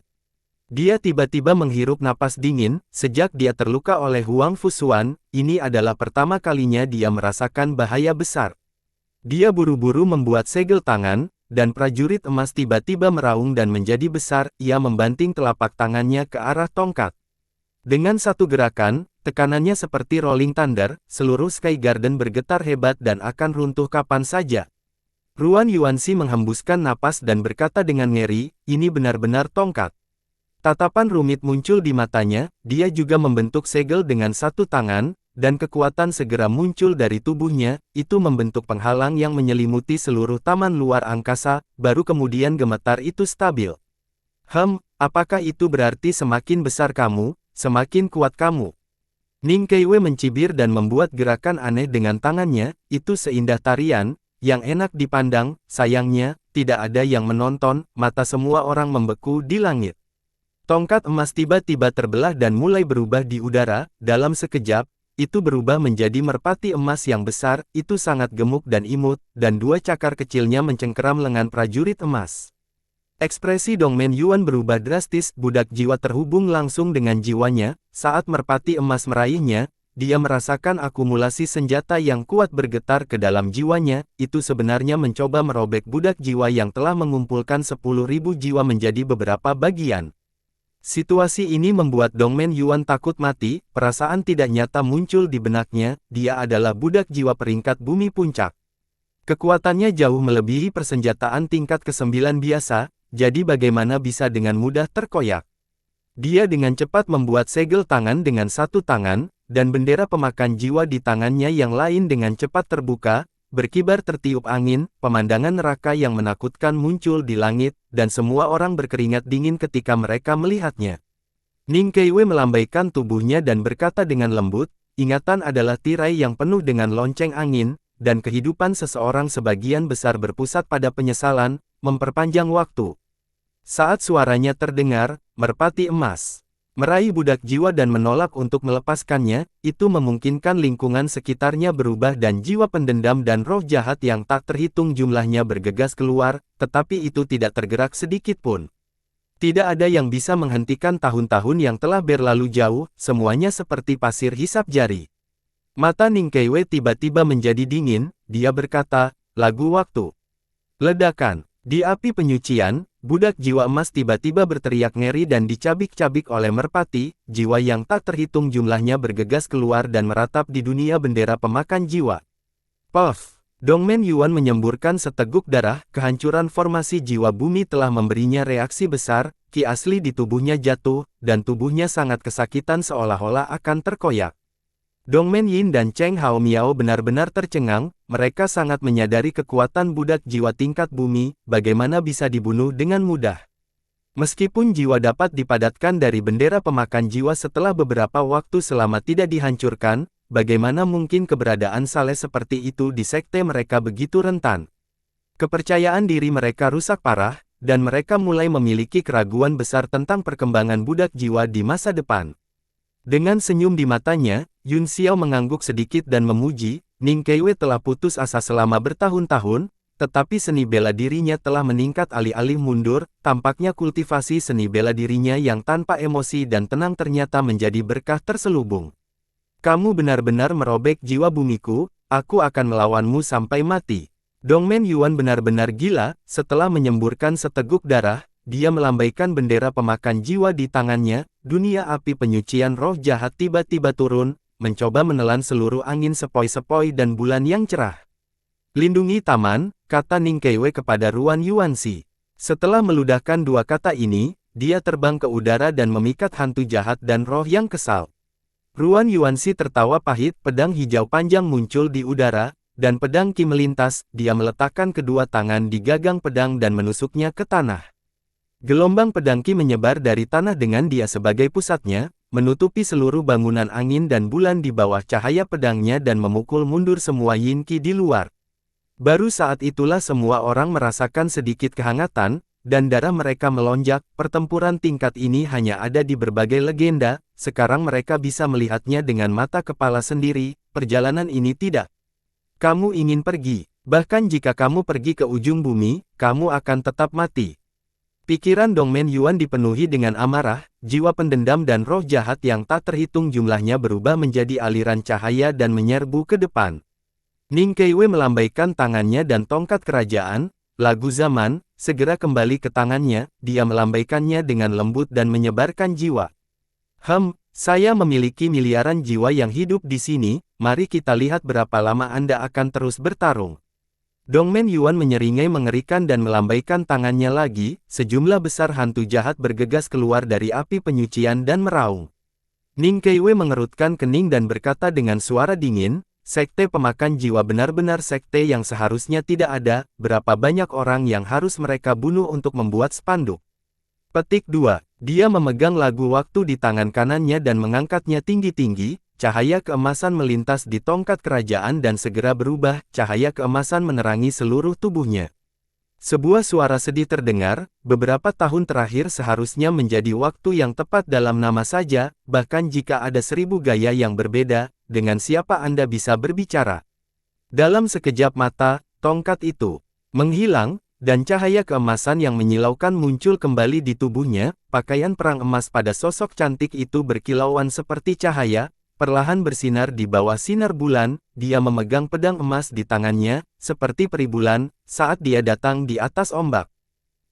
Speaker 1: Dia tiba-tiba menghirup napas dingin, sejak dia terluka oleh Huang Fusuan, ini adalah pertama kalinya dia merasakan bahaya besar. Dia buru-buru membuat segel tangan, dan prajurit emas tiba-tiba meraung dan menjadi besar, ia membanting telapak tangannya ke arah tongkat. Dengan satu gerakan, tekanannya seperti rolling thunder, seluruh Sky Garden bergetar hebat dan akan runtuh kapan saja. Ruan Yuanxi menghembuskan napas dan berkata dengan ngeri, ini benar-benar tongkat. Tatapan rumit muncul di matanya, dia juga membentuk segel dengan satu tangan, dan kekuatan segera muncul dari tubuhnya, itu membentuk penghalang yang menyelimuti seluruh taman luar angkasa, baru kemudian gemetar itu stabil. Apakah itu berarti semakin besar kamu, semakin kuat kamu? Ning Keiwei mencibir dan membuat gerakan aneh dengan tangannya, itu seindah tarian, yang enak dipandang, sayangnya, tidak ada yang menonton, mata semua orang membeku di langit. Tongkat emas tiba-tiba terbelah dan mulai berubah di udara, dalam sekejap, itu berubah menjadi merpati emas yang besar, itu sangat gemuk dan imut, dan 2 cakar kecilnya mencengkeram lengan prajurit emas. Ekspresi Dongmen Yuan berubah drastis, budak jiwa terhubung langsung dengan jiwanya, saat merpati emas meraihnya, dia merasakan akumulasi senjata yang kuat bergetar ke dalam jiwanya, itu sebenarnya mencoba merobek budak jiwa yang telah mengumpulkan 10.000 jiwa menjadi beberapa bagian. Situasi ini membuat Dongmen Yuan takut mati, perasaan tidak nyata muncul di benaknya, dia adalah budak jiwa peringkat bumi puncak. Kekuatannya jauh melebihi persenjataan tingkat ke-9 biasa, jadi bagaimana bisa dengan mudah terkoyak. Dia dengan cepat membuat segel tangan dengan satu tangan, dan bendera pemakan jiwa di tangannya yang lain dengan cepat terbuka, berkibar tertiup angin, pemandangan neraka yang menakutkan muncul di langit, dan semua orang berkeringat dingin ketika mereka melihatnya. Ning Keiwei melambaikan tubuhnya dan berkata dengan lembut, ingatan adalah tirai yang penuh dengan lonceng angin, dan kehidupan seseorang sebagian besar berpusat pada penyesalan, memperpanjang waktu. Saat suaranya terdengar, merpati emas meraih budak jiwa dan menolak untuk melepaskannya, itu memungkinkan lingkungan sekitarnya berubah dan jiwa pendendam dan roh jahat yang tak terhitung jumlahnya bergegas keluar, tetapi itu tidak tergerak sedikit pun. Tidak ada yang bisa menghentikan tahun-tahun yang telah berlalu jauh, semuanya seperti pasir hisap jari. Mata Ning Keiwei tiba-tiba menjadi dingin, dia berkata, lagu waktu. Ledakan. Di api penyucian, budak jiwa emas tiba-tiba berteriak ngeri dan dicabik-cabik oleh merpati, jiwa yang tak terhitung jumlahnya bergegas keluar dan meratap di dunia bendera pemakan jiwa. Puff! Dongmen Yuan menyemburkan seteguk darah, kehancuran formasi jiwa bumi telah memberinya reaksi besar, ki asli di tubuhnya jatuh, dan tubuhnya sangat kesakitan seolah-olah akan terkoyak. Dongmen Yin dan Cheng Hao Miao benar-benar tercengang, mereka sangat menyadari kekuatan budak jiwa tingkat bumi, bagaimana bisa dibunuh dengan mudah. Meskipun jiwa dapat dipadatkan dari bendera pemakan jiwa setelah beberapa waktu selama tidak dihancurkan, bagaimana mungkin keberadaan saleh seperti itu di sekte mereka begitu rentan. Kepercayaan diri mereka rusak parah, dan mereka mulai memiliki keraguan besar tentang perkembangan budak jiwa di masa depan. Dengan senyum di matanya, Yun Xiao mengangguk sedikit dan memuji, Ning Keiwei telah putus asa selama bertahun-tahun, tetapi seni bela dirinya telah meningkat alih-alih mundur, tampaknya kultivasi seni bela dirinya yang tanpa emosi dan tenang ternyata menjadi berkah terselubung. Kamu benar-benar merobek jiwa bumiku, aku akan melawanmu sampai mati. Dongmen Yuan benar-benar gila, setelah menyemburkan seteguk darah, dia melambaikan bendera pemakan jiwa di tangannya, dunia api penyucian roh jahat tiba-tiba turun, mencoba menelan seluruh angin sepoi-sepoi dan bulan yang cerah. Lindungi taman, kata Ning Keiwei kepada Ruan Yuanxi. Setelah meludahkan dua kata ini, dia terbang ke udara dan memikat hantu jahat dan roh yang kesal. Ruan Yuanxi tertawa pahit, pedang hijau panjang muncul di udara, dan pedang Qi melintas, dia meletakkan kedua tangan di gagang pedang dan menusuknya ke tanah. Gelombang pedang Qi menyebar dari tanah dengan dia sebagai pusatnya, menutupi seluruh bangunan angin dan bulan di bawah cahaya pedangnya dan memukul mundur semua Yin Qi di luar. Baru saat itulah semua orang merasakan sedikit kehangatan, dan darah mereka melonjak. Pertempuran tingkat ini hanya ada di berbagai legenda, sekarang mereka bisa melihatnya dengan mata kepala sendiri, perjalanan ini tidak. Kamu ingin pergi, bahkan jika kamu pergi ke ujung bumi, kamu akan tetap mati. Pikiran Dongmen Yuan dipenuhi dengan amarah, jiwa pendendam dan roh jahat yang tak terhitung jumlahnya berubah menjadi aliran cahaya dan menyerbu ke depan. Ning Keiwei melambaikan tangannya dan tongkat kerajaan, lagu zaman, segera kembali ke tangannya, dia melambaikannya dengan lembut dan menyebarkan jiwa. Saya memiliki miliaran jiwa yang hidup di sini, mari kita lihat berapa lama Anda akan terus bertarung. Dongmen Yuan menyeringai mengerikan dan melambaikan tangannya lagi, sejumlah besar hantu jahat bergegas keluar dari api penyucian dan meraung. Ning Keiwei mengerutkan kening dan berkata dengan suara dingin, sekte pemakan jiwa benar-benar sekte yang seharusnya tidak ada, berapa banyak orang yang harus mereka bunuh untuk membuat spanduk. Petik 2. Dia memegang lagu waktu di tangan kanannya dan mengangkatnya tinggi-tinggi. Cahaya keemasan melintas di tongkat kerajaan dan segera berubah, cahaya keemasan menerangi seluruh tubuhnya. Sebuah suara sedih terdengar, beberapa tahun terakhir seharusnya menjadi waktu yang tepat dalam nama saja, bahkan jika ada 1000 gaya yang berbeda, dengan siapa Anda bisa berbicara. Dalam sekejap mata, tongkat itu menghilang, dan cahaya keemasan yang menyilaukan muncul kembali di tubuhnya. Pakaian perang emas pada sosok cantik itu berkilauan seperti cahaya, perlahan bersinar di bawah sinar bulan. Dia memegang pedang emas di tangannya, seperti peri bulan, saat dia datang di atas ombak.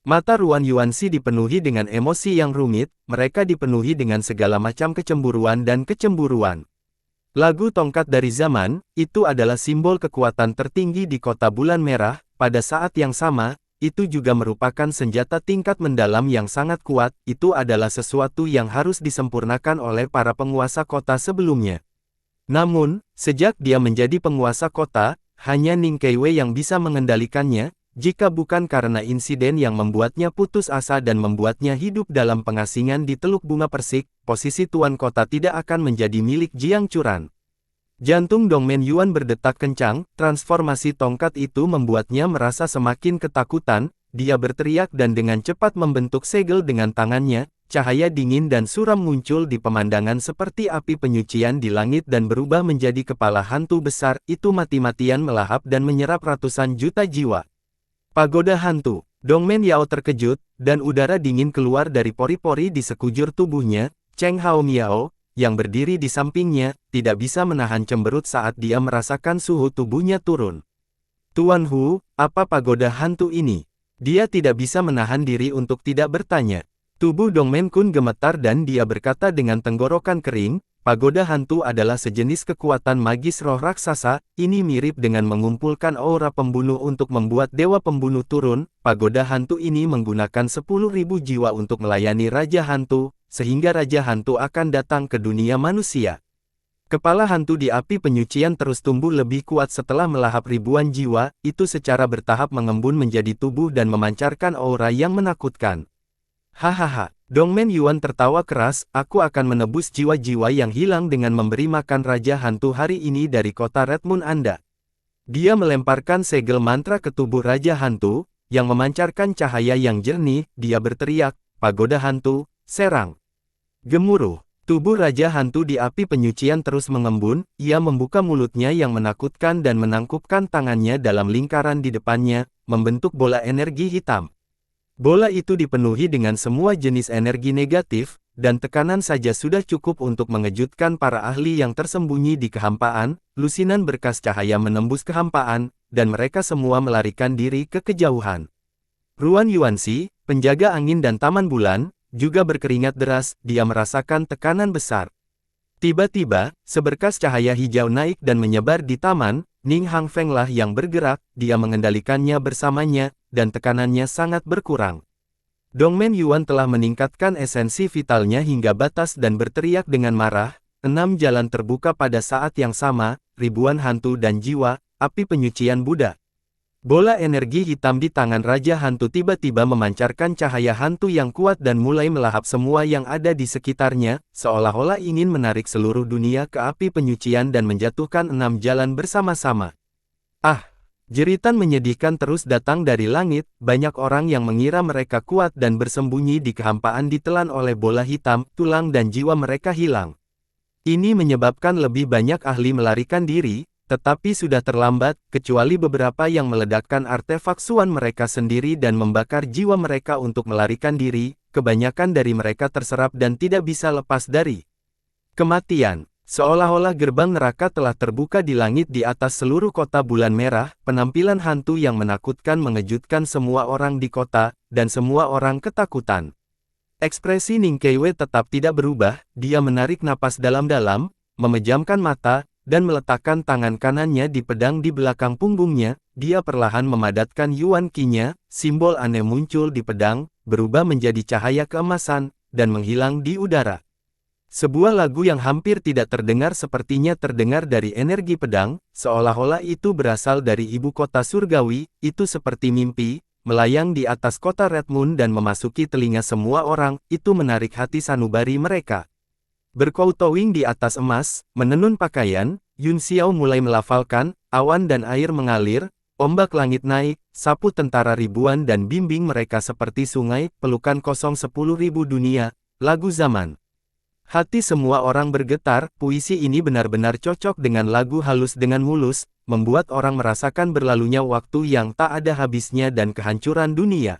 Speaker 1: Mata Ruan Yuanxi dipenuhi dengan emosi yang rumit, mereka dipenuhi dengan segala macam kecemburuan dan kecemburuan. Lagu tongkat dari zaman, itu adalah simbol kekuatan tertinggi di kota bulan merah. Pada saat yang sama, itu juga merupakan senjata tingkat mendalam yang sangat kuat. Itu adalah sesuatu yang harus disempurnakan oleh para penguasa kota sebelumnya. Namun, sejak dia menjadi penguasa kota, hanya Ning Keiwei yang bisa mengendalikannya. Jika bukan karena insiden yang membuatnya putus asa dan membuatnya hidup dalam pengasingan di Teluk Bunga Persik, posisi tuan kota tidak akan menjadi milik Jiang Churan. Jantung Dongmen Yuan berdetak kencang, transformasi tongkat itu membuatnya merasa semakin ketakutan. Dia berteriak dan dengan cepat membentuk segel dengan tangannya. Cahaya dingin dan suram muncul di pemandangan seperti api penyucian di langit dan berubah menjadi kepala hantu besar. Itu mati-matian melahap dan menyerap ratusan juta jiwa. Pagoda hantu. Dongmen Yao terkejut, dan udara dingin keluar dari pori-pori di sekujur tubuhnya. Cheng Hao Miao, yang berdiri di sampingnya, tidak bisa menahan cemberut saat dia merasakan suhu tubuhnya turun. Tuan Hu, apa pagoda hantu ini? Dia tidak bisa menahan diri untuk tidak bertanya. Tubuh Dongmen Kun gemetar dan dia berkata dengan tenggorokan kering, pagoda hantu adalah sejenis kekuatan magis roh raksasa. Ini mirip dengan mengumpulkan aura pembunuh untuk membuat dewa pembunuh turun. Pagoda hantu ini menggunakan 10.000 jiwa untuk melayani Raja Hantu, sehingga Raja Hantu akan datang ke dunia manusia. Kepala hantu di api penyucian terus tumbuh lebih kuat setelah melahap ribuan jiwa. Itu secara bertahap mengembun menjadi tubuh dan memancarkan aura yang menakutkan. Hahaha, Dongmen Yuan tertawa keras, aku akan menebus jiwa-jiwa yang hilang dengan memberi makan Raja Hantu hari ini dari kota Red Moon Anda. Dia melemparkan segel mantra ke tubuh Raja Hantu, yang memancarkan cahaya yang jernih. Dia berteriak, pagoda hantu, serang. Gemuruh, tubuh Raja Hantu di api penyucian terus mengembun. Ia membuka mulutnya yang menakutkan dan menangkupkan tangannya dalam lingkaran di depannya, membentuk bola energi hitam. Bola itu dipenuhi dengan semua jenis energi negatif, dan tekanan saja sudah cukup untuk mengejutkan para ahli yang tersembunyi di kehampaan. Lusinan berkas cahaya menembus kehampaan, dan mereka semua melarikan diri ke kejauhan. Ruan Yuanxi, penjaga angin dan taman bulan, juga berkeringat deras. Dia merasakan tekanan besar. Tiba-tiba, seberkas cahaya hijau naik dan menyebar di taman. Ning Hangfeng lah yang bergerak, dia mengendalikannya bersamanya, dan tekanannya sangat berkurang. Dongmen Yuan telah meningkatkan esensi vitalnya hingga batas dan berteriak dengan marah. 6 jalan terbuka pada saat yang sama, ribuan hantu dan jiwa, api penyucian Buddha. Bola energi hitam di tangan Raja Hantu tiba-tiba memancarkan cahaya hantu yang kuat dan mulai melahap semua yang ada di sekitarnya, seolah-olah ingin menarik seluruh dunia ke api penyucian dan menjatuhkan 6 jalan bersama-sama. Ah! Jeritan menyedihkan terus datang dari langit. Banyak orang yang mengira mereka kuat dan bersembunyi di kehampaan ditelan oleh bola hitam, tulang dan jiwa mereka hilang. Ini menyebabkan lebih banyak ahli melarikan diri, tetapi sudah terlambat, kecuali beberapa yang meledakkan artefak suan mereka sendiri dan membakar jiwa mereka untuk melarikan diri. Kebanyakan dari mereka terserap dan tidak bisa lepas dari kematian. Seolah-olah gerbang neraka telah terbuka di langit di atas seluruh kota bulan merah. Penampilan hantu yang menakutkan mengejutkan semua orang di kota, dan semua orang ketakutan. Ekspresi Ning Keiwei tetap tidak berubah. Dia menarik napas dalam-dalam, memejamkan mata, dan meletakkan tangan kanannya di pedang di belakang punggungnya. Dia perlahan memadatkan Yuan Qi-nya. Simbol aneh muncul di pedang, berubah menjadi cahaya keemasan, dan menghilang di udara. Sebuah lagu yang hampir tidak terdengar sepertinya terdengar dari energi pedang, seolah-olah itu berasal dari ibu kota surgawi. Itu seperti mimpi, melayang di atas kota Red Moon dan memasuki telinga semua orang. Itu menarik hati sanubari mereka. Berkautowing di atas emas, menenun pakaian, Yun Xiao mulai melafalkan, awan dan air mengalir, ombak langit naik, sapu tentara ribuan dan bimbing mereka seperti sungai, pelukan kosong 10.000 dunia, lagu zaman. Hati semua orang bergetar. Puisi ini benar-benar cocok dengan lagu halus dengan mulus. membuat orang merasakan berlalunya waktu yang tak ada habisnya dan kehancuran dunia.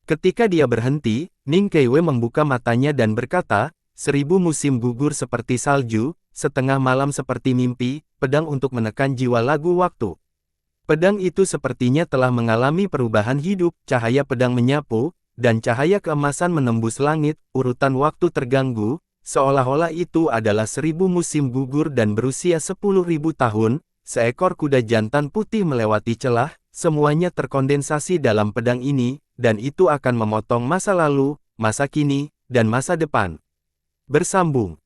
Speaker 1: Ketika dia berhenti, Ning Keiwei membuka matanya dan berkata, 1000 musim gugur seperti salju, setengah malam seperti mimpi, pedang untuk menekan jiwa lagu waktu. Pedang itu sepertinya telah mengalami perubahan hidup, cahaya pedang menyapu, dan cahaya keemasan menembus langit, urutan waktu terganggu, seolah-olah itu adalah 1000 musim gugur dan berusia 10.000 tahun, seekor kuda jantan putih melewati celah, semuanya terkondensasi dalam pedang ini, dan itu akan memotong masa lalu, masa kini, dan masa depan. Bersambung.